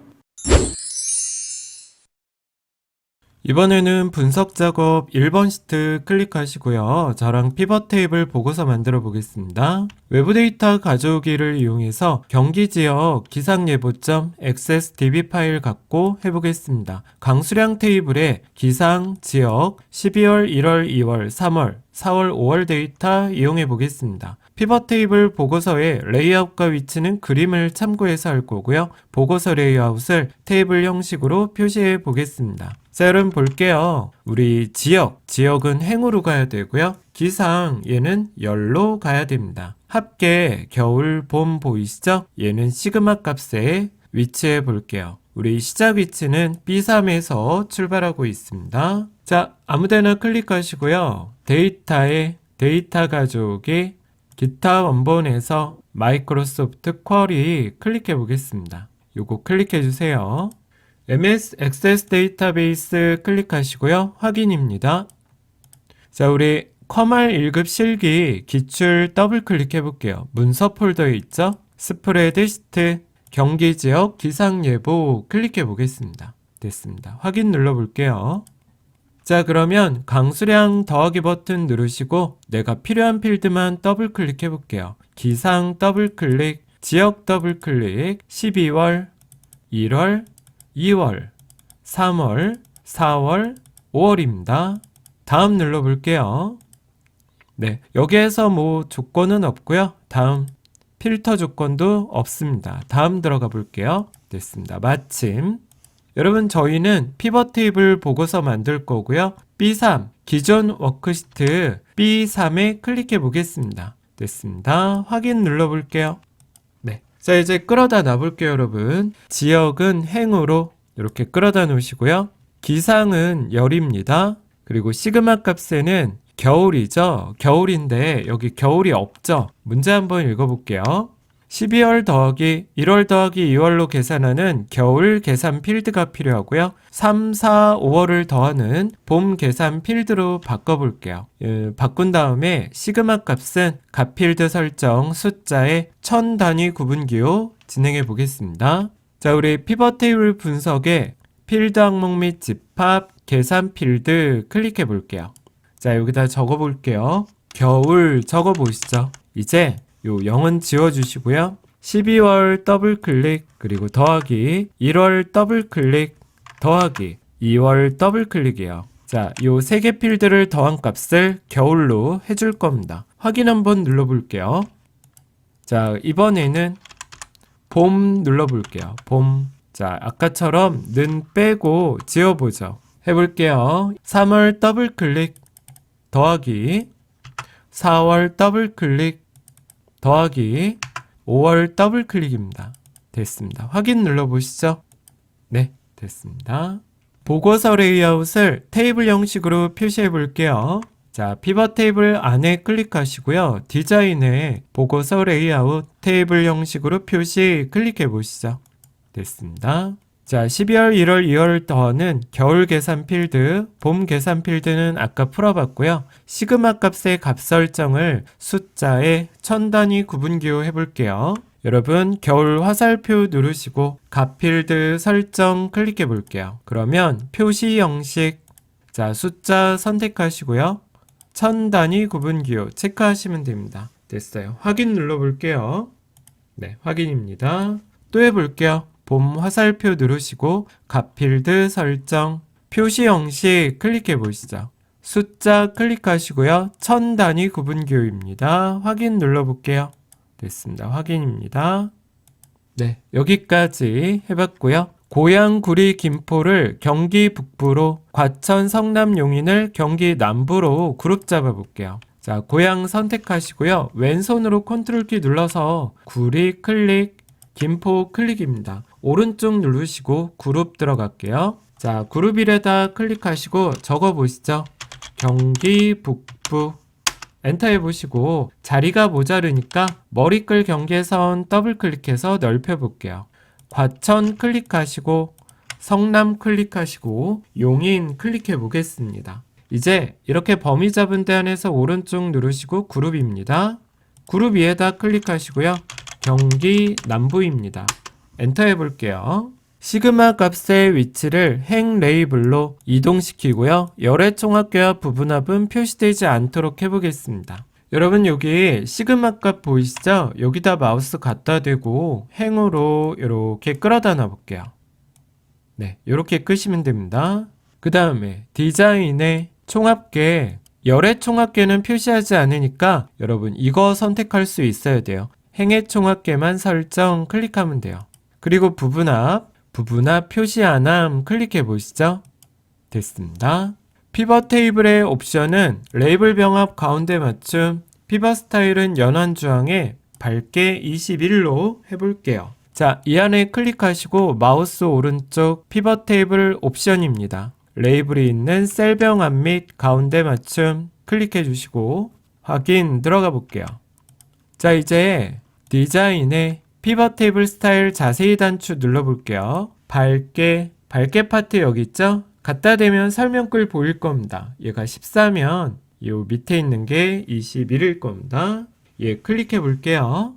[SPEAKER 1] 이번에는 분석 작업 1번 시트 클릭하시고요. 저랑 피벗 테이블 보고서 만들어 보겠습니다. 외부 데이터 가져오기를 이용해서 경기 지역 기상 예보점 XSDB 파일 갖고 해보겠습니다. 강수량 테이블에 기상 지역 12월, 1월, 2월, 3월, 4월, 5월 데이터 이용해 보겠습니다. 피벗 테이블 보고서의 레이아웃과 위치는 그림을 참고해서 할 거고요. 보고서 레이아웃을 테이블 형식으로 표시해 보겠습니다. 자, 여러분 볼게요. 우리 지역은 행으로 가야 되고요. 기상, 얘는 열로 가야 됩니다. 합계, 겨울, 봄 보이시죠? 얘는 시그마 값에 위치해 볼게요. 우리 시작 위치는 B3에서 출발하고 있습니다. 자, 아무데나 클릭하시고요. 데이터에 데이터 가져오기, 기타 원본에서 마이크로소프트 쿼리 클릭해 보겠습니다. 요거 클릭해 주세요. MS 액세스 데이터베이스 클릭하시고요. 확인입니다. 자, 우리 컴알 1급 실기 기출 더블 클릭해 볼게요. 문서 폴더에 있죠? 스프레드시트 경기 지역 기상 예보 클릭해 보겠습니다. 됐습니다. 확인 눌러 볼게요. 자, 그러면 강수량 더하기 버튼 누르시고 내가 필요한 필드만 더블 클릭해 볼게요. 기상 더블 클릭, 지역 더블 클릭, 12월, 1월, 2월, 3월, 4월, 5월입니다. 다음 눌러볼게요. 네, 여기에서 뭐 조건은 없고요. 다음 필터 조건도 없습니다. 다음 들어가 볼게요. 됐습니다. 마침 여러분, 저희는 피벗 테이블 보고서 만들 거고요. B3 기존 워크시트 B3에 클릭해 보겠습니다. 됐습니다. 확인 눌러 볼게요. 네, 자, 이제 끌어다 놔볼게요. 여러분, 지역은 행으로 이렇게 끌어다 놓으시고요. 기상은 열입니다. 그리고 시그마 값에는 겨울이죠. 겨울인데 여기 겨울이 없죠. 문제 한번 읽어볼게요. 12월 더하기 1월 더하기 2월로 계산하는 겨울 계산 필드가 필요하고요. 3, 4, 5월을 더하는 봄 계산 필드로 바꿔볼게요. 바꾼 다음에 시그마 값은 값 필드 설정 숫자에 1000 단위 구분기호 진행해 보겠습니다. 자, 우리 피벗 테이블 분석에 필드 항목 및 집합 계산 필드 클릭해 볼게요. 자, 여기다 적어 볼게요. 겨울 적어 보시죠. 이제 요 0은 지워주시고요. 12월 더블 클릭, 그리고 더하기 1월 더블 클릭, 더하기 2월 더블 클릭이에요. 자, 요 3개 필드를 더한 값을 겨울로 해줄 겁니다. 확인 한번 눌러볼게요. 자, 이번에는 봄 눌러볼게요. 봄. 자, 아까처럼 는 빼고 지워보죠. 해볼게요. 3월 더블 클릭, 더하기 4월 더블 클릭, 더하기 5월 더블 클릭입니다. 됐습니다. 확인 눌러보시죠. 네, 됐습니다. 보고서 레이아웃을 테이블 형식으로 표시해 볼게요. 자, 피벗 테이블 안에 클릭하시고요. 디자인에 보고서 레이아웃 테이블 형식으로 표시 클릭해 보시죠. 됐습니다. 자, 12월, 1월, 2월 더는 겨울 계산 필드, 봄 계산 필드는 아까 풀어봤고요. 시그마 값의 값 설정을 숫자에 1000 단위 구분기호 해볼게요. 여러분, 겨울 화살표 누르시고 값 필드 설정 클릭해 볼게요. 그러면 표시 형식, 자, 숫자 선택하시고요. 1000 단위 구분기호 체크하시면 됩니다. 됐어요. 확인 눌러볼게요. 네, 확인입니다. 또 해볼게요. 봄 화살표 누르시고 값 필드 설정, 표시 형식 클릭해 보시죠. 숫자 클릭하시고요. 1000 단위 구분기호입니다. 확인 눌러볼게요. 됐습니다. 확인입니다. 네, 여기까지 해봤고요. 고양, 구리, 김포를 경기 북부로, 과천, 성남, 용인을 경기 남부로 그룹 잡아볼게요. 자, 고양 선택하시고요. 왼손으로 컨트롤 키 눌러서 구리 클릭, 김포 클릭입니다. 오른쪽 누르시고 그룹 들어갈게요. 자, 그룹 1에다 클릭하시고 적어보시죠. 경기 북부. 엔터 해보시고 자리가 모자르니까 머리끌 경계선 더블 클릭해서 넓혀볼게요. 과천 클릭하시고 성남 클릭하시고 용인 클릭해 보겠습니다. 이제 이렇게 범위 잡은 데 안에서 오른쪽 누르시고 그룹입니다. 그룹 위에다 클릭하시고요. 경기 남부입니다. 엔터 해볼게요. 시그마 값의 위치를 행 레이블로 이동시키고요. 열의 총합계와 부분합은 표시되지 않도록 해보겠습니다. 여러분 여기 시그마 값 보이시죠? 여기다 마우스 갖다 대고 행으로 이렇게 끌어다 놔 볼게요. 네, 이렇게 끄시면 됩니다. 그 다음에 디자인의 총합계, 열의 총합계는 표시하지 않으니까 여러분 이거 선택할 수 있어야 돼요. 행의 총합계만 설정 클릭하면 돼요. 그리고 부분합 표시 안함 클릭해 보시죠. 됐습니다. 피벗 테이블의 옵션은 레이블 병합 가운데 맞춤, 피벗 스타일은 연한 주황에 밝게 21로 해볼게요. 자, 이 안에 클릭하시고 마우스 오른쪽 피벗 테이블 옵션입니다. 레이블이 있는 셀 병합 및 가운데 맞춤 클릭해 주시고 확인 들어가 볼게요. 자, 이제 디자인에 피벗 테이블 스타일 자세히 단추 눌러볼게요. 밝게 파트 여기 있죠? 갖다 대면 설명글 보일 겁니다. 얘가 14면 이 밑에 있는 게 21일 겁니다. 얘 클릭해 볼게요.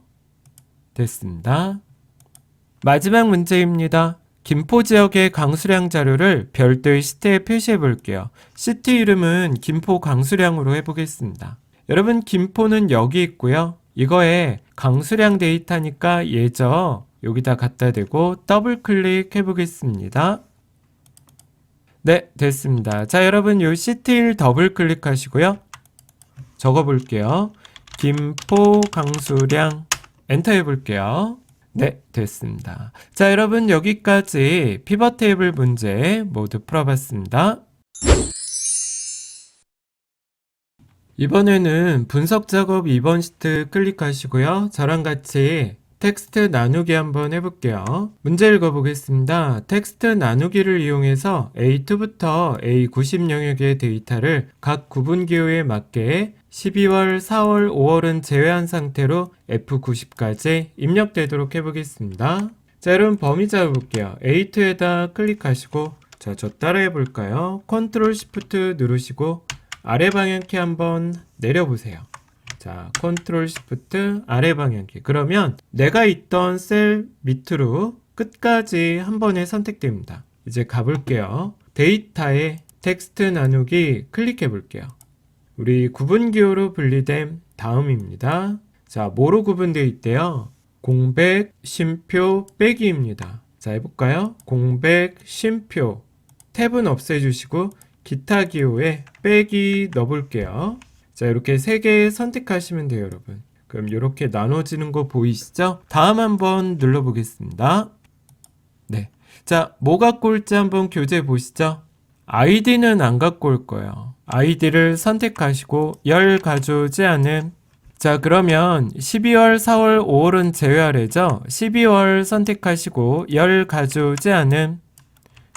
[SPEAKER 1] 됐습니다. 마지막 문제입니다. 김포 지역의 강수량 자료를 별도의 시트에 표시해 볼게요. 시트 이름은 김포 강수량으로 해보겠습니다. 여러분 김포는 여기 있고요. 이거에 강수량 데이터니까 얘죠. 여기다 갖다 대고 더블 클릭해 보겠습니다. 네, 됐습니다. 자, 여러분 요 시트 1 더블 클릭하시고요. 적어 볼게요. 김포 강수량 엔터 해 볼게요. 네, 됐습니다. 자, 여러분 여기까지 피벗 테이블 문제 모두 풀어봤습니다. 이번에는 분석 작업 2번 시트 클릭하시고요. 저랑 같이 텍스트 나누기 한번 해볼게요. 문제 읽어보겠습니다. 텍스트 나누기를 이용해서 A2부터 A90 영역의 데이터를 각 구분기호에 맞게 12월, 4월, 5월은 제외한 상태로 F90까지 입력되도록 해보겠습니다. 자, 여러분 범위 잡아볼게요. A2에다 클릭하시고 자, 저 따라해볼까요? 컨트롤 시프트 누르시고 아래 방향키 한번 내려보세요. 자, 컨트롤 시프트 아래 방향키. 그러면 내가 있던 셀 밑으로 끝까지 한 번에 선택됩니다. 이제 가볼게요. 데이터에 텍스트 나누기 클릭해 볼게요. 우리 구분기호로 분리된 다음입니다. 자, 뭐로 구분되어 있대요? 공백, 쉼표, 빼기입니다. 자, 해볼까요? 공백, 쉼표. 탭은 없애주시고 기타 기호에 빼기 넣어볼게요. 자, 이렇게 3개 선택하시면 돼요, 여러분. 그럼 이렇게 나눠지는 거 보이시죠? 다음 한번 눌러보겠습니다. 네. 자, 뭐 갖고 올지 한번 교재 보시죠. 아이디는 안 갖고 올 거예요. 아이디를 선택하시고 열 가져오지 않음. 자, 그러면 12월, 4월, 5월은 제외하래죠? 12월 선택하시고 열 가져오지 않음.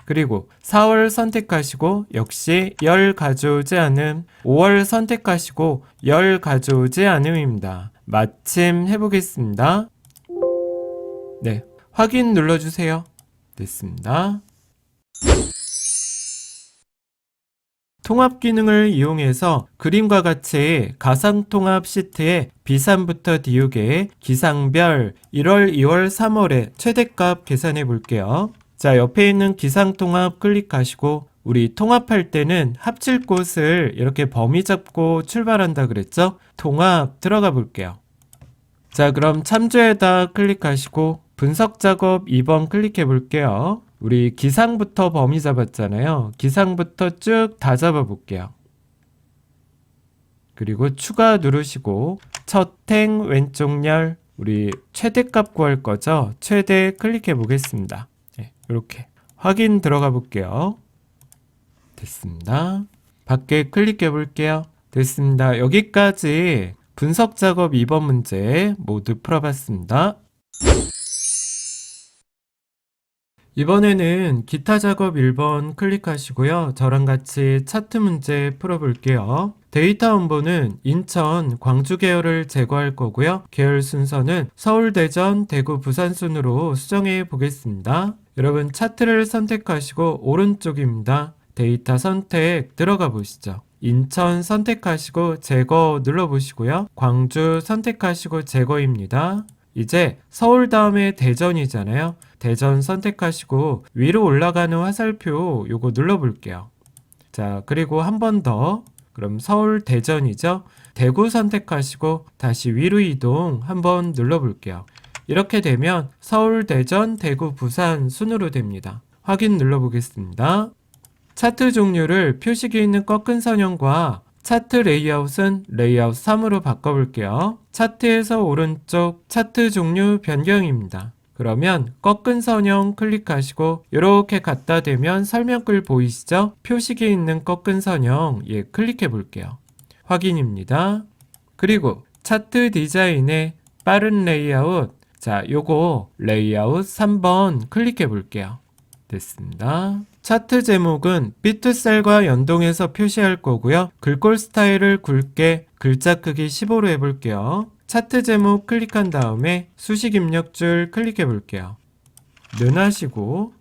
[SPEAKER 1] 그리고 4월 선택하시고 역시 열 가져오지 않음, 5월 선택하시고 열 가져오지 않음입니다. 마침 해보겠습니다. 네, 확인 눌러주세요. 됐습니다. 통합 기능을 이용해서 그림과 같이 가상통합 시트에 비산부터 디우게 기상별 1월, 2월, 3월의 최대값 계산해 볼게요. 자, 옆에 있는 기상통합 클릭하시고 우리 통합할 때는 합칠 곳을 이렇게 범위 잡고 출발한다 그랬죠? 통합 들어가 볼게요. 자, 그럼 참조에다 클릭하시고 분석 작업 2번 클릭해 볼게요. 우리 기상부터 범위 잡았잖아요. 기상부터 쭉 다 잡아 볼게요. 그리고 추가 누르시고 첫 행 왼쪽 열 우리 최대값 구할 거죠? 최대 클릭해 보겠습니다. 이렇게 확인 들어가 볼게요. 됐습니다. 밖에 클릭해 볼게요. 됐습니다. 여기까지 분석 작업 2번 문제 모두 풀어봤습니다. 이번에는 기타 작업 1번 클릭하시고요. 저랑 같이 차트 문제 풀어볼게요. 데이터 원본은 인천, 광주 계열을 제거할 거고요. 계열 순서는 서울, 대전, 대구, 부산 순으로 수정해 보겠습니다. 여러분 차트를 선택하시고 오른쪽입니다. 데이터 선택 들어가 보시죠. 인천 선택하시고 제거 눌러보시고요. 광주 선택하시고 제거입니다. 이제 서울 다음에 대전이잖아요. 대전 선택하시고 위로 올라가는 화살표 요거 눌러볼게요. 자, 그리고 한 번 더. 그럼 서울 대전이죠. 대구 선택하시고 다시 위로 이동 한번 눌러볼게요. 이렇게 되면 서울, 대전, 대구, 부산 순으로 됩니다. 확인 눌러보겠습니다. 차트 종류를 표식이 있는 꺾은 선형과 차트 레이아웃은 레이아웃 3으로 바꿔볼게요. 차트에서 오른쪽 차트 종류 변경입니다. 그러면 꺾은 선형 클릭하시고 이렇게 갖다 대면 설명글 보이시죠? 표식이 있는 꺾은 선형 클릭해 볼게요. 확인입니다. 그리고 차트 디자인의 빠른 레이아웃, 자, 요거 레이아웃 3번 클릭해 볼게요. 됐습니다. 차트 제목은 비트셀과 연동해서 표시할 거고요. 글꼴 스타일을 굵게 글자 크기 15로 해볼게요. 차트 제목 클릭한 다음에 수식 입력줄 클릭해 볼게요. 는 하시고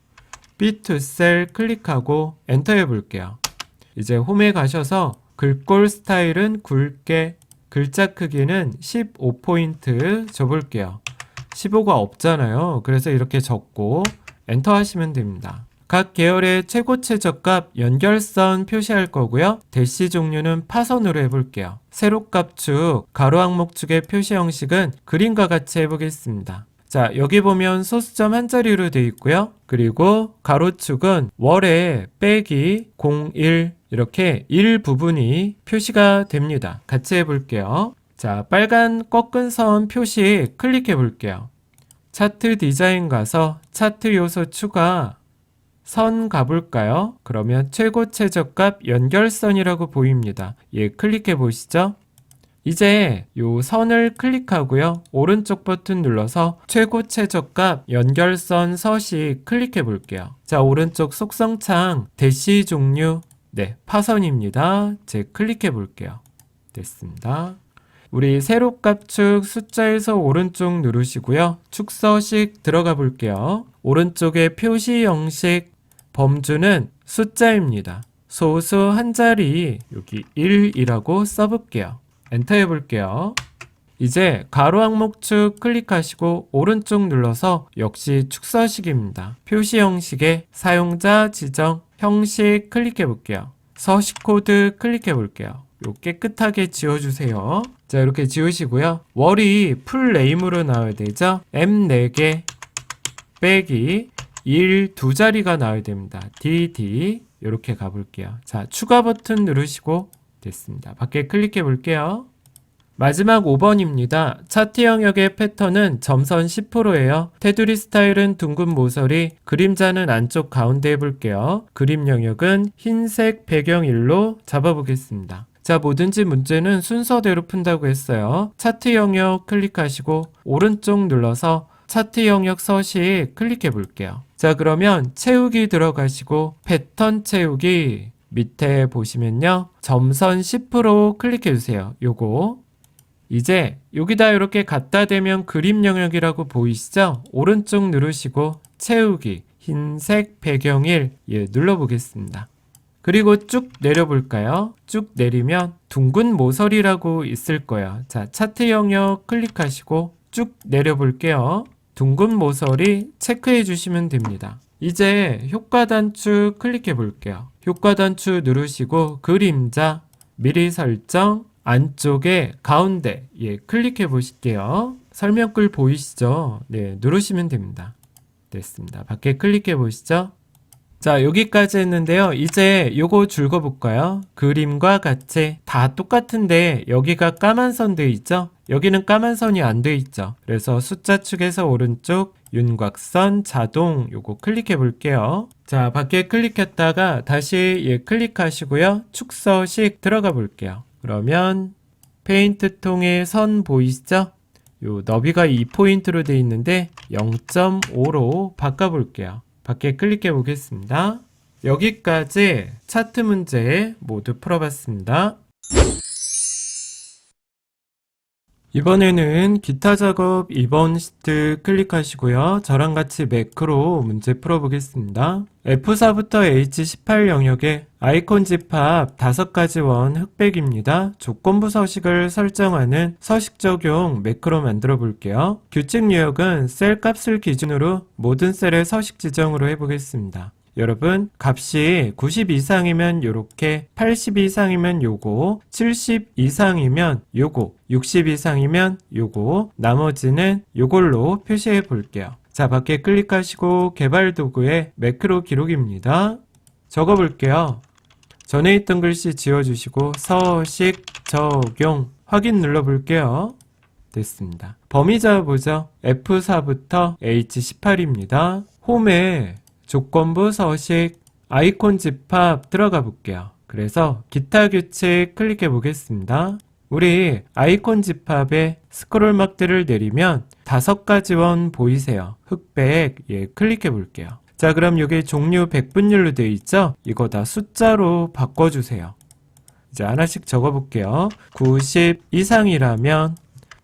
[SPEAKER 1] 비트셀 클릭하고 엔터 해볼게요. 이제 홈에 가셔서 글꼴 스타일은 굵게 글자 크기는 15포인트 줘볼게요. 15가 없잖아요. 그래서 이렇게 적고 엔터 하시면 됩니다. 각 계열의 최고 최저값 연결선 표시할 거고요. 대시 종류는 파선으로 해볼게요. 세로값축, 가로 항목축의 표시 형식은 그림과 같이 해보겠습니다. 자, 여기 보면 소수점 한 자리로 되어 있고요. 그리고 가로축은 월에 빼기 01 이렇게 1 부분이 표시가 됩니다. 같이 해볼게요. 자, 빨간 꺾은 선 표시 클릭해 볼게요. 차트 디자인 가서 차트 요소 추가 선 가볼까요? 그러면 최고 최저값 연결선이라고 보입니다. 클릭해 보시죠. 이제 요 선을 클릭하고요. 오른쪽 버튼 눌러서 최고 최저값 연결선 서식 클릭해 볼게요. 자, 오른쪽 속성창 대시 종류 파선입니다. 클릭해 볼게요. 됐습니다. 우리 세로값축 숫자에서 오른쪽 누르시고요. 축서식 들어가 볼게요. 오른쪽에 표시 형식 범주는 숫자입니다. 소수 한 자리 여기 1이라고 써볼게요. 엔터 해볼게요. 이제 가로 항목축 클릭하시고 오른쪽 눌러서 역시 축서식입니다. 표시 형식에 사용자 지정 형식 클릭해 볼게요. 서식 코드 클릭해 볼게요. 깨끗하게 지워주세요. 자, 이렇게 지우시고요. 월이 풀 네임으로 나와야 되죠. M 4개 빼기 1 두 자리가 나와야 됩니다. DD 이렇게 가볼게요. 자, 추가 버튼 누르시고 됐습니다. 밖에 클릭해 볼게요. 마지막 5번입니다. 차트 영역의 패턴은 점선 10%예요. 테두리 스타일은 둥근 모서리, 그림자는 안쪽 가운데 해볼게요. 그림 영역은 흰색 배경 1로 잡아보겠습니다. 자, 뭐든지 문제는 순서대로 푼다고 했어요. 차트 영역 클릭하시고 오른쪽 눌러서 차트 영역 서식 클릭해 볼게요. 자, 그러면 채우기 들어가시고 패턴 채우기 밑에 보시면요. 점선 10% 클릭해 주세요. 요거. 이제 여기다 이렇게 갖다 대면 그림 영역이라고 보이시죠? 오른쪽 누르시고 채우기 흰색 배경 1 눌러보겠습니다. 그리고 쭉 내려볼까요? 쭉 내리면 둥근 모서리라고 있을 거예요. 자, 차트 영역 클릭하시고 쭉 내려볼게요. 둥근 모서리 체크해 주시면 됩니다. 이제 효과 단추 클릭해 볼게요. 효과 단추 누르시고 그림자 미리 설정 안쪽에 가운데 클릭해 보실게요. 설명글 보이시죠? 누르시면 됩니다. 됐습니다. 밖에 클릭해 보시죠. 자, 여기까지 했는데요. 이제 요거 줄거 볼까요? 그림과 같이 다 똑같은데 여기가 까만 선 돼 있죠? 여기는 까만 선이 안 돼 있죠? 그래서 숫자 축에서 오른쪽 윤곽선 자동 요거 클릭해 볼게요. 자, 밖에 클릭했다가 다시 클릭하시고요. 축서식 들어가 볼게요. 그러면 페인트 통에 선 보이시죠? 요 너비가 2포인트로 돼 있는데 0.5로 바꿔볼게요. 밖에 클릭해 보겠습니다. 여기까지 차트 문제 모두 풀어봤습니다. 이번에는 기타 작업 2번 시트 클릭하시고요. 저랑 같이 매크로 문제 풀어보겠습니다. F4부터 H18 영역에 아이콘 집합 5가지 원 흑백입니다. 조건부 서식을 설정하는 서식 적용 매크로 만들어 볼게요. 규칙 유형은 셀 값을 기준으로 모든 셀의 서식 지정으로 해보겠습니다. 여러분, 값이 90 이상이면 요렇게, 80 이상이면 요거, 70 이상이면 요거, 60 이상이면 요거, 나머지는 요걸로 표시해 볼게요. 자, 밖에 클릭하시고 개발 도구에 매크로 기록입니다. 적어 볼게요. 전에 있던 글씨 지워주시고 서식 적용 확인 눌러 볼게요. 됐습니다. 범위 잡아보죠. F4부터 H18입니다. 홈에 조건부 서식 아이콘 집합 들어가 볼게요. 그래서 기타 규칙 클릭해 보겠습니다. 우리 아이콘 집합에 스크롤막들을 내리면 5가지 원 보이세요. 흑백, 클릭해 볼게요. 자, 그럼 여기 종류 100분율로 되어 있죠? 이거 다 숫자로 바꿔주세요. 이제 하나씩 적어 볼게요. 90 이상이라면,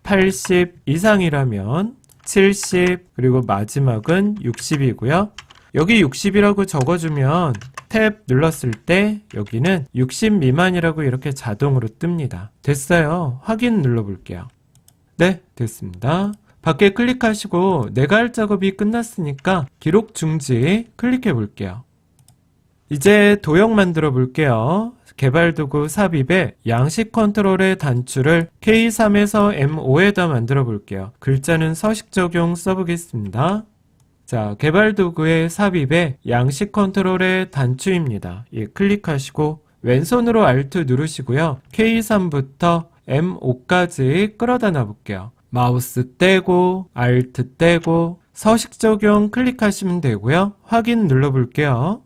[SPEAKER 1] 80 이상이라면, 70, 그리고 마지막은 60이고요. 여기 60이라고 적어주면 탭 눌렀을 때 여기는 60 미만이라고 이렇게 자동으로 뜹니다. 됐어요. 확인 눌러볼게요. 네, 됐습니다. 밖에 클릭하시고 내가 할 작업이 끝났으니까 기록 중지 클릭해 볼게요. 이제 도형 만들어 볼게요. 개발 도구 삽입에 양식 컨트롤의 단추를 K3에서 M5에다 만들어 볼게요. 글자는 서식 적용 써보겠습니다. 자, 개발 도구의 삽입에 양식 컨트롤의 단추입니다. 클릭하시고 왼손으로 Alt 누르시고요. K3부터 M5까지 끌어다 놔볼게요. 마우스 떼고 Alt 떼고 서식 적용 클릭하시면 되고요. 확인 눌러볼게요.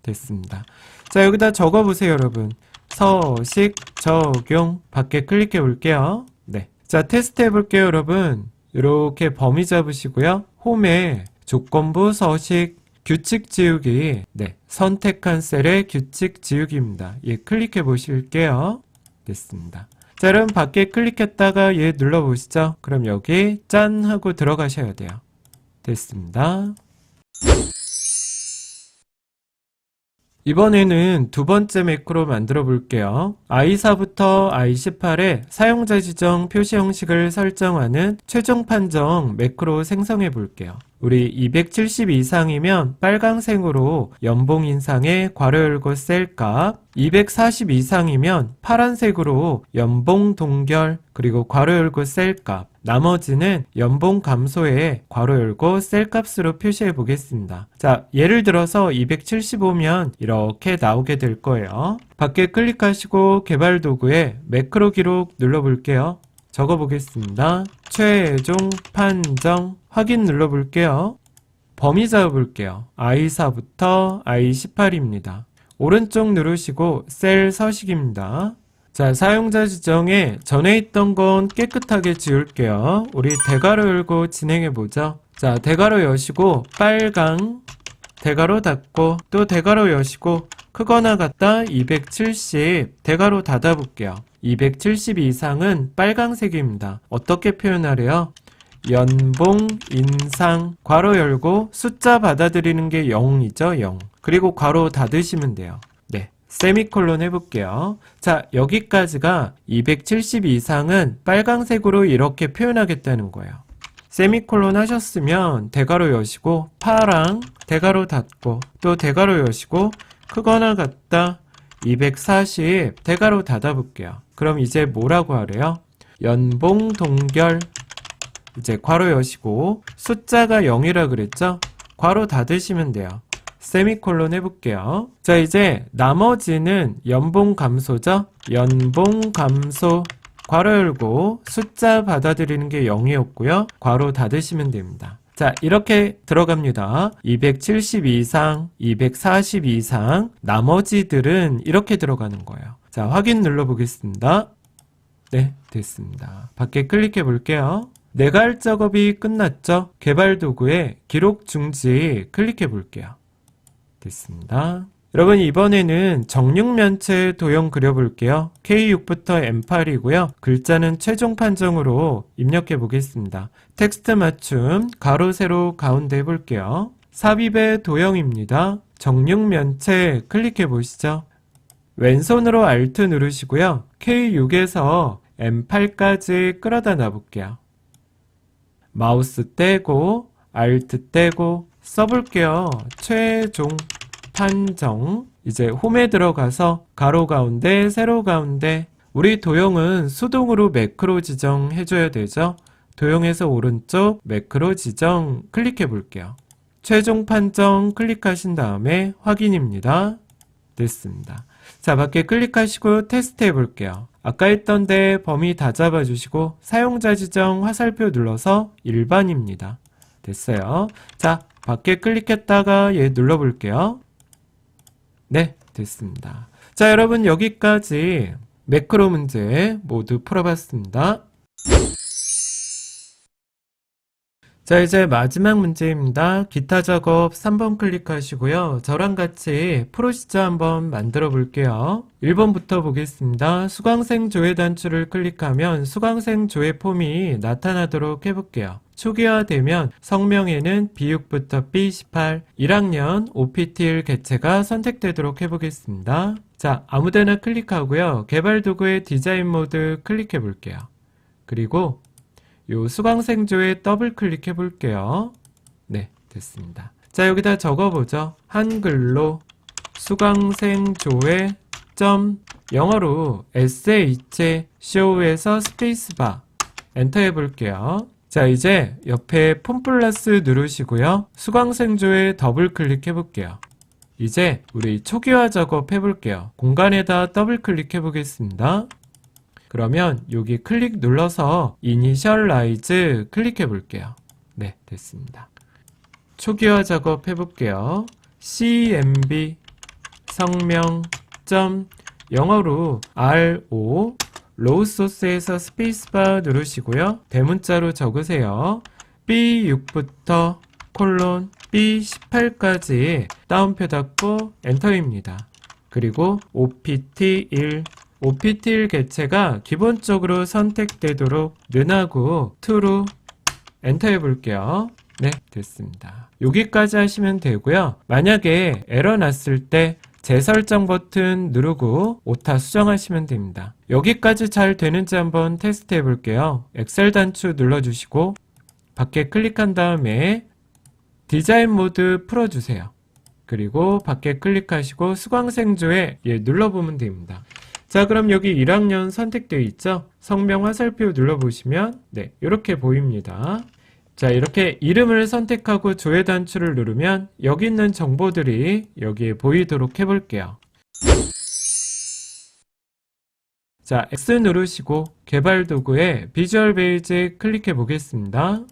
[SPEAKER 1] 됐습니다. 자, 여기다 적어보세요, 여러분. 서식 적용 밖에 클릭해 볼게요. 네. 자, 테스트 해볼게요, 여러분. 이렇게 범위 잡으시고요. 홈에 조건부 서식 규칙 지우기, 선택한 셀의 규칙 지우기입니다. 클릭해 보실게요. 됐습니다. 자, 그럼 밖에 클릭했다가 눌러보시죠. 그럼 여기 짠 하고 들어가셔야 돼요. 됐습니다. 이번에는 두 번째 매크로 만들어 볼게요. i4부터 i18에 사용자 지정 표시 형식을 설정하는 최종 판정 매크로 생성해 볼게요. 우리 270 이상이면 빨강색으로 연봉 인상의 괄호 열고 셀값, 240 이상이면 파란색으로 연봉 동결 그리고 괄호 열고 셀값, 나머지는 연봉 감소에 괄호 열고 셀값으로 표시해 보겠습니다. 자, 예를 들어서 275면 이렇게 나오게 될 거예요. 밖에 클릭하시고 개발 도구에 매크로 기록 눌러볼게요. 적어보겠습니다. 최종 판정 확인 눌러볼게요. 범위 잡아볼게요. i4부터 i18입니다. 오른쪽 누르시고 셀 서식입니다. 자, 사용자 지정에 전에 있던 건 깨끗하게 지울게요. 우리 대괄호 열고 진행해보죠. 자, 대괄호 여시고 빨강, 대괄호 닫고 또 대괄호 여시고 크거나 같다 270 대괄호 닫아볼게요. 270 이상은 빨강색입니다. 어떻게 표현하래요? 연봉 인상 괄호 열고 숫자 받아들이는 게 0이죠. 0. 그리고 괄호 닫으시면 돼요. 네, 세미콜론 해볼게요. 자, 여기까지가 270 이상은 빨강색으로 이렇게 표현하겠다는 거예요. 세미콜론 하셨으면 대괄호 여시고 파랑 대괄호 닫고 또 대괄호 여시고 크거나 같다 240 대괄호 닫아볼게요. 그럼 이제 뭐라고 하래요? 연봉 동결 이제 괄호 여시고 숫자가 0이라 그랬죠? 괄호 닫으시면 돼요. 세미콜론 해볼게요. 자, 이제 나머지는 연봉 감소죠? 연봉 감소 괄호 열고 숫자 받아들이는 게 0이었고요. 괄호 닫으시면 됩니다. 자, 이렇게 들어갑니다. 270 이상, 240 이상, 나머지들은 이렇게 들어가는 거예요. 자, 확인 눌러보겠습니다. 네, 됐습니다. 밖에 클릭해 볼게요. 내가 할 작업이 끝났죠? 개발 도구에 기록 중지 클릭해 볼게요. 됐습니다. 여러분 이번에는 정육면체 도형 그려볼게요. K6부터 M8이고요. 글자는 최종 판정으로 입력해 보겠습니다. 텍스트 맞춤 가로 세로 가운데 해볼게요. 삽입의 도형입니다. 정육면체 클릭해 보시죠. 왼손으로 Alt 누르시고요. K6에서 M8까지 끌어다 놔볼게요. 마우스 떼고 Alt 떼고 써볼게요. 최종 판정. 이제 홈에 들어가서 가로 가운데 세로 가운데 우리 도형은 수동으로 매크로 지정해줘야 되죠. 도형에서 오른쪽 매크로 지정 클릭해 볼게요. 최종 판정 클릭하신 다음에 확인입니다. 됐습니다. 자, 밖에 클릭하시고 테스트 해볼게요. 아까 했던데 범위 다 잡아주시고 사용자 지정 화살표 눌러서 일반입니다. 됐어요. 자, 밖에 클릭했다가 얘 눌러볼게요. 네, 됐습니다. 자, 여러분 여기까지 매크로 문제 모두 풀어봤습니다. 자, 이제 마지막 문제입니다. 기타 작업 3번 클릭하시고요. 저랑 같이 프로시저 한번 만들어 볼게요. 1번부터 보겠습니다. 수강생 조회 단추를 클릭하면 수강생 조회 폼이 나타나도록 해볼게요. 초기화되면 성명에는 B6부터 B18 1학년 OPT1 개체가 선택되도록 해보겠습니다. 자, 아무데나 클릭하고요. 개발 도구의 디자인 모드 클릭해 볼게요. 그리고 요 수강생 조회 더블 클릭해 볼게요. 네, 됐습니다. 자, 여기다 적어보죠. 한글로 수강생 조회 영어로 sh show에서 스페이스바 엔터 해볼게요. 자, 이제 옆에 폼 플러스 누르시고요. 수강생 조회 더블 클릭해 볼게요. 이제 우리 초기화 작업 해볼게요. 공간에다 더블 클릭해 보겠습니다. 그러면 여기 클릭 눌러서 이니셜라이즈 클릭해 볼게요. 네, 됐습니다. 초기화 작업 해볼게요. cmb 성명 영어로 ro 로우 소스에서 스페이스바 누르시고요. 대문자로 적으세요. B6부터 콜론 B18까지 따옴표 닫고 엔터입니다. 그리고 OPT1 개체가 기본적으로 선택되도록 는하고 true 엔터 해볼게요. 네, 됐습니다. 여기까지 하시면 되고요. 만약에 에러 났을 때 재설정 버튼 누르고 오타 수정하시면 됩니다. 여기까지 잘 되는지 한번 테스트 해볼게요. 엑셀 단추 눌러주시고 밖에 클릭한 다음에 디자인 모드 풀어주세요. 그리고 밖에 클릭하시고 수강생 조회 눌러보면 됩니다. 자, 그럼 여기 1학년 선택되어 있죠? 성명 화살표 눌러보시면 네, 이렇게 보입니다. 자, 이렇게 이름을 선택하고 조회 단추를 누르면 여기 있는 정보들이 여기에 보이도록 해볼게요. 자, X 누르시고 개발 도구에 비주얼 베이직 클릭해 보겠습니다.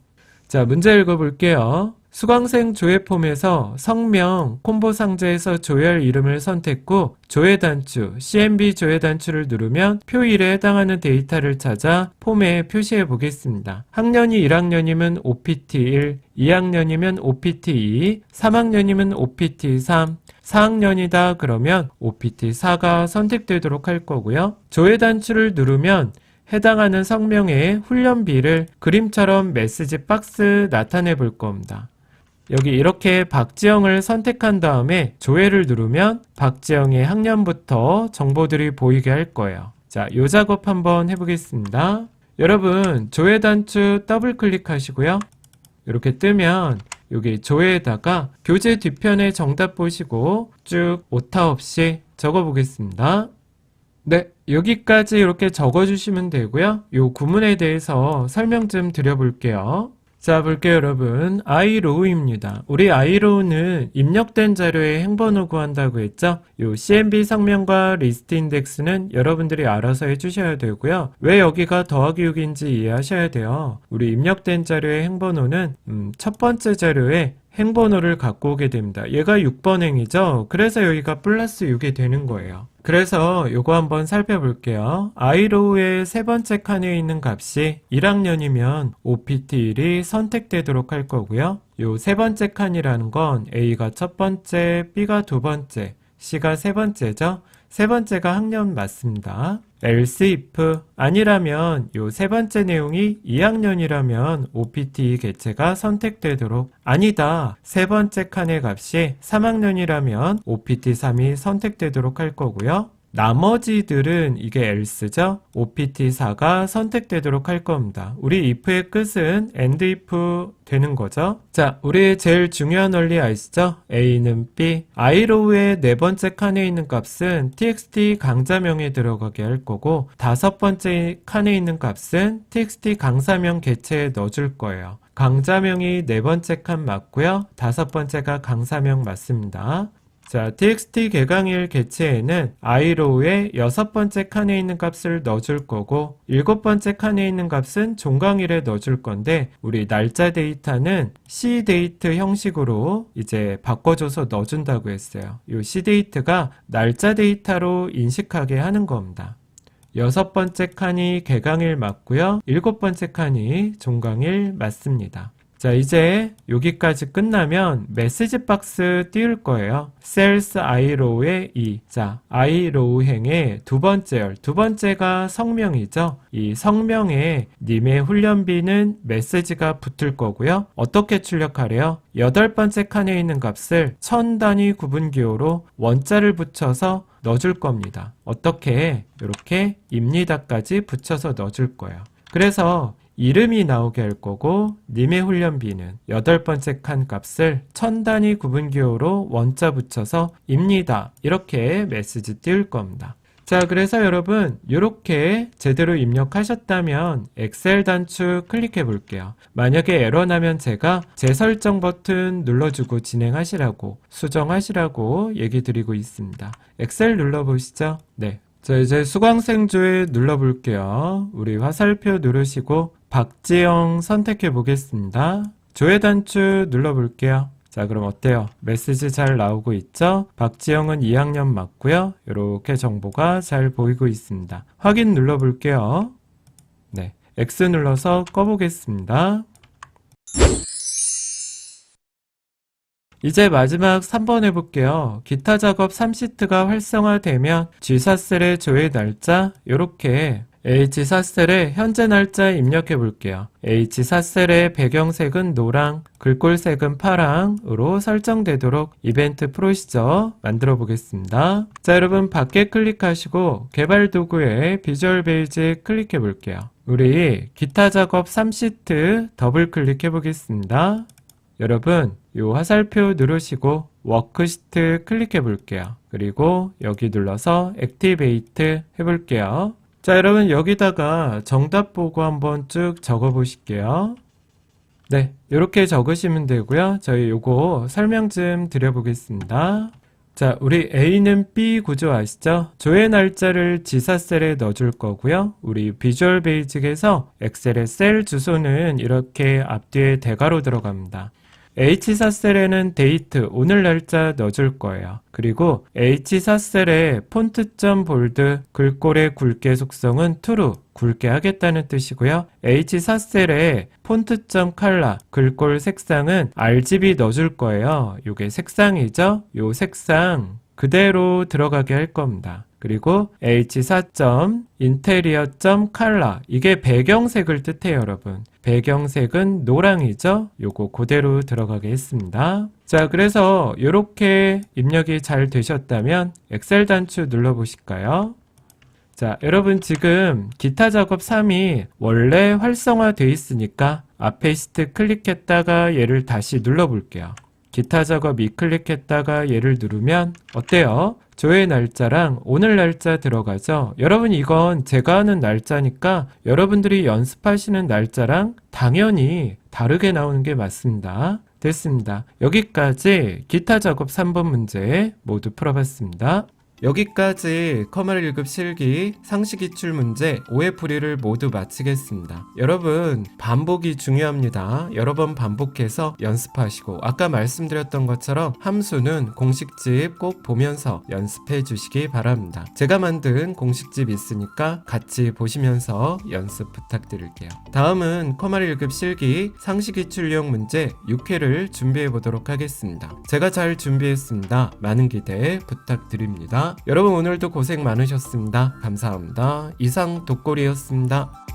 [SPEAKER 1] 자, 문제 읽어볼게요. 수강생 조회 폼에서 성명 콤보 상자에서 조회할 이름을 선택 후 조회 단추 CMB 조회 단추를 누르면 표 1에 해당하는 데이터를 찾아 폼에 표시해 보겠습니다. 학년이 1학년이면 OPT1, 2학년이면 OPT2, 3학년이면 OPT3, 4학년이다 그러면 OPT4가 선택되도록 할 거고요. 조회 단추를 누르면 해당하는 성명의 훈련비를 그림처럼 메시지 박스 나타내 볼 겁니다. 여기 이렇게 박지영을 선택한 다음에 조회를 누르면 박지영의 학년부터 정보들이 보이게 할 거예요. 자, 이 작업 한번 해보겠습니다. 여러분, 조회 단추 더블 클릭하시고요. 이렇게 뜨면 여기 조회에다가 교재 뒤편에 정답 보시고 쭉 오타 없이 적어보겠습니다. 네, 여기까지 이렇게 적어주시면 되고요. 이 구문에 대해서 설명 좀 드려볼게요. 자, 볼게요, 여러분. iRow입니다. 우리 iRow는 입력된 자료의 행번호 구한다고 했죠? 요 CMB 성명과 리스트 인덱스는 여러분들이 알아서 해주셔야 되고요. 왜 여기가 더하기 6인지 이해하셔야 돼요. 우리 입력된 자료의 행번호는 첫 번째 자료에 행번호를 갖고 오게 됩니다. 얘가 6번 행이죠? 그래서 여기가 플러스 6이 되는 거예요. 그래서 요거 한번 살펴볼게요. iRow의 세 번째 칸에 있는 값이 1학년이면 OPT1이 선택되도록 할 거고요. 요 세 번째 칸이라는 건 A가 첫 번째, B가 두 번째, C가 세 번째죠. 세 번째가 학년 맞습니다. else if 아니라면 요 세 번째 내용이 2학년이라면 OPT 개체가 선택되도록, 아니다 세 번째 칸의 값이 3학년이라면 OPT 3이 선택되도록 할 거고요. 나머지들은 이게 else죠. OPT4가 선택되도록 할 겁니다. 우리 if의 끝은 and if 되는 거죠. 자, 우리 제일 중요한 원리 아시죠? A는 B. irow의 네 번째 칸에 있는 값은 txt 강자명에 들어가게 할 거고, 다섯 번째 칸에 있는 값은 txt 강사명 개체에 넣어줄 거예요. 강자명이 네 번째 칸 맞고요. 다섯 번째가 강사명 맞습니다. 자, txt 개강일 개체에는 irow의 여섯 번째 칸에 있는 값을 넣어줄 거고, 일곱 번째 칸에 있는 값은 종강일에 넣어줄 건데, 우리 날짜 데이터는 cdate 형식으로 이제 바꿔줘서 넣어준다고 했어요. 이 cdate가 날짜 데이터로 인식하게 하는 겁니다. 여섯 번째 칸이 개강일 맞고요. 일곱 번째 칸이 종강일 맞습니다. 자, 이제 여기까지 끝나면 메시지 박스 띄울 거예요. cells irow의 2. 자, irow 행의 두 번째 두 번째가 성명이죠. 이 성명에 님의 훈련비는 메시지가 붙을 거고요. 어떻게 출력하래요? 여덟 번째 칸에 있는 값을 1000단위 구분기호로 원자를 붙여서 넣어줄 겁니다. 어떻게? 이렇게 입니다까지 붙여서 넣어줄 거예요. 그래서 이름이 나오게 할 거고, 님의 훈련비는 여덟 번째 칸 값을 1000단위 구분기호로 원자 붙여서 입니다. 이렇게 메시지 띄울 겁니다. 자, 그래서 여러분 이렇게 제대로 입력하셨다면 엑셀 단추 클릭해 볼게요. 만약에 에러 나면 제가 재설정 버튼 눌러주고 진행하시라고, 수정하시라고 얘기 드리고 있습니다. 엑셀 눌러보시죠. 네. 자, 이제 수강생조회 눌러볼게요. 우리 화살표 누르시고 박지영 선택해 보겠습니다. 조회 단추 눌러볼게요. 자, 그럼 어때요? 메시지 잘 나오고 있죠? 박지영은 2학년 맞고요. 이렇게 정보가 잘 보이고 있습니다. 확인 눌러볼게요. 네, X 눌러서 꺼보겠습니다. 이제 마지막 3번 해볼게요. 기타 작업 3시트가 활성화되면 G사셀의 조회 날짜 이렇게 H사셀의 현재 날짜 입력해 볼게요. H사셀의 배경색은 노랑, 글꼴색은 파랑으로 설정되도록 이벤트 프로시저 만들어 보겠습니다. 자, 여러분 밖에 클릭하시고 개발 도구에 비주얼 베이지 클릭해 볼게요. 우리 기타 작업 3시트 더블 클릭해 보겠습니다. 여러분 요 화살표 누르시고 워크시트 클릭해 볼게요. 그리고 여기 눌러서 액티베이트 해볼게요. 자, 여러분 여기다가 정답 보고 한번 쭉 적어 보실게요. 네, 이렇게 적으시면 되고요. 저희 요거 설명 좀 드려보겠습니다. 자, 우리 A는 B 구조 아시죠? 조회 날짜를 G사셀에 넣어줄 거고요. 우리 비주얼 베이직에서 엑셀의 셀 주소는 이렇게 앞뒤에 대괄호 들어갑니다. H사셀에는 데이트, 오늘 날짜 넣어줄 거예요. 그리고 H사셀에 폰트.볼드, 글꼴의 굵게 속성은 true, 굵게 하겠다는 뜻이고요. H사셀에 폰트.color, 글꼴 색상은 RGB 넣어줄 거예요. 요게 색상이죠? 요 색상 그대로 들어가게 할 겁니다. 그리고 H4.interior.color 이게 배경색을 뜻해요, 여러분. 배경색은 노랑이죠? 요거 그대로 들어가게 했습니다. 자, 그래서 이렇게 입력이 잘 되셨다면 엑셀 단추 눌러보실까요? 자, 여러분 지금 기타 작업 3이 원래 활성화되어 있으니까 앞에 시트 클릭했다가 얘를 다시 눌러볼게요. 기타 작업 2 클릭했다가 얘를 누르면 어때요? 조회 날짜랑 오늘 날짜 들어가죠? 여러분 이건 제가 하는 날짜니까 여러분들이 연습하시는 날짜랑 당연히 다르게 나오는 게 맞습니다. 됐습니다. 여기까지 기타 작업 3번 문제 모두 풀어봤습니다. 여기까지 커말 1급 실기 상식기출 문제 5회풀이를 모두 마치겠습니다. 여러분 반복이 중요합니다. 여러 번 반복해서 연습하시고 아까 말씀드렸던 것처럼 함수는 공식집 꼭 보면서 연습해 주시기 바랍니다. 제가 만든 공식집 있으니까 같이 보시면서 연습 부탁드릴게요. 다음은 커말 1급 실기 상식기출용 문제 6회를 준비해 보도록 하겠습니다. 제가 잘 준비했습니다. 많은 기대 부탁드립니다. 여러분 오늘도 고생 많으셨습니다. 감사합니다. 이상 독골이었습니다.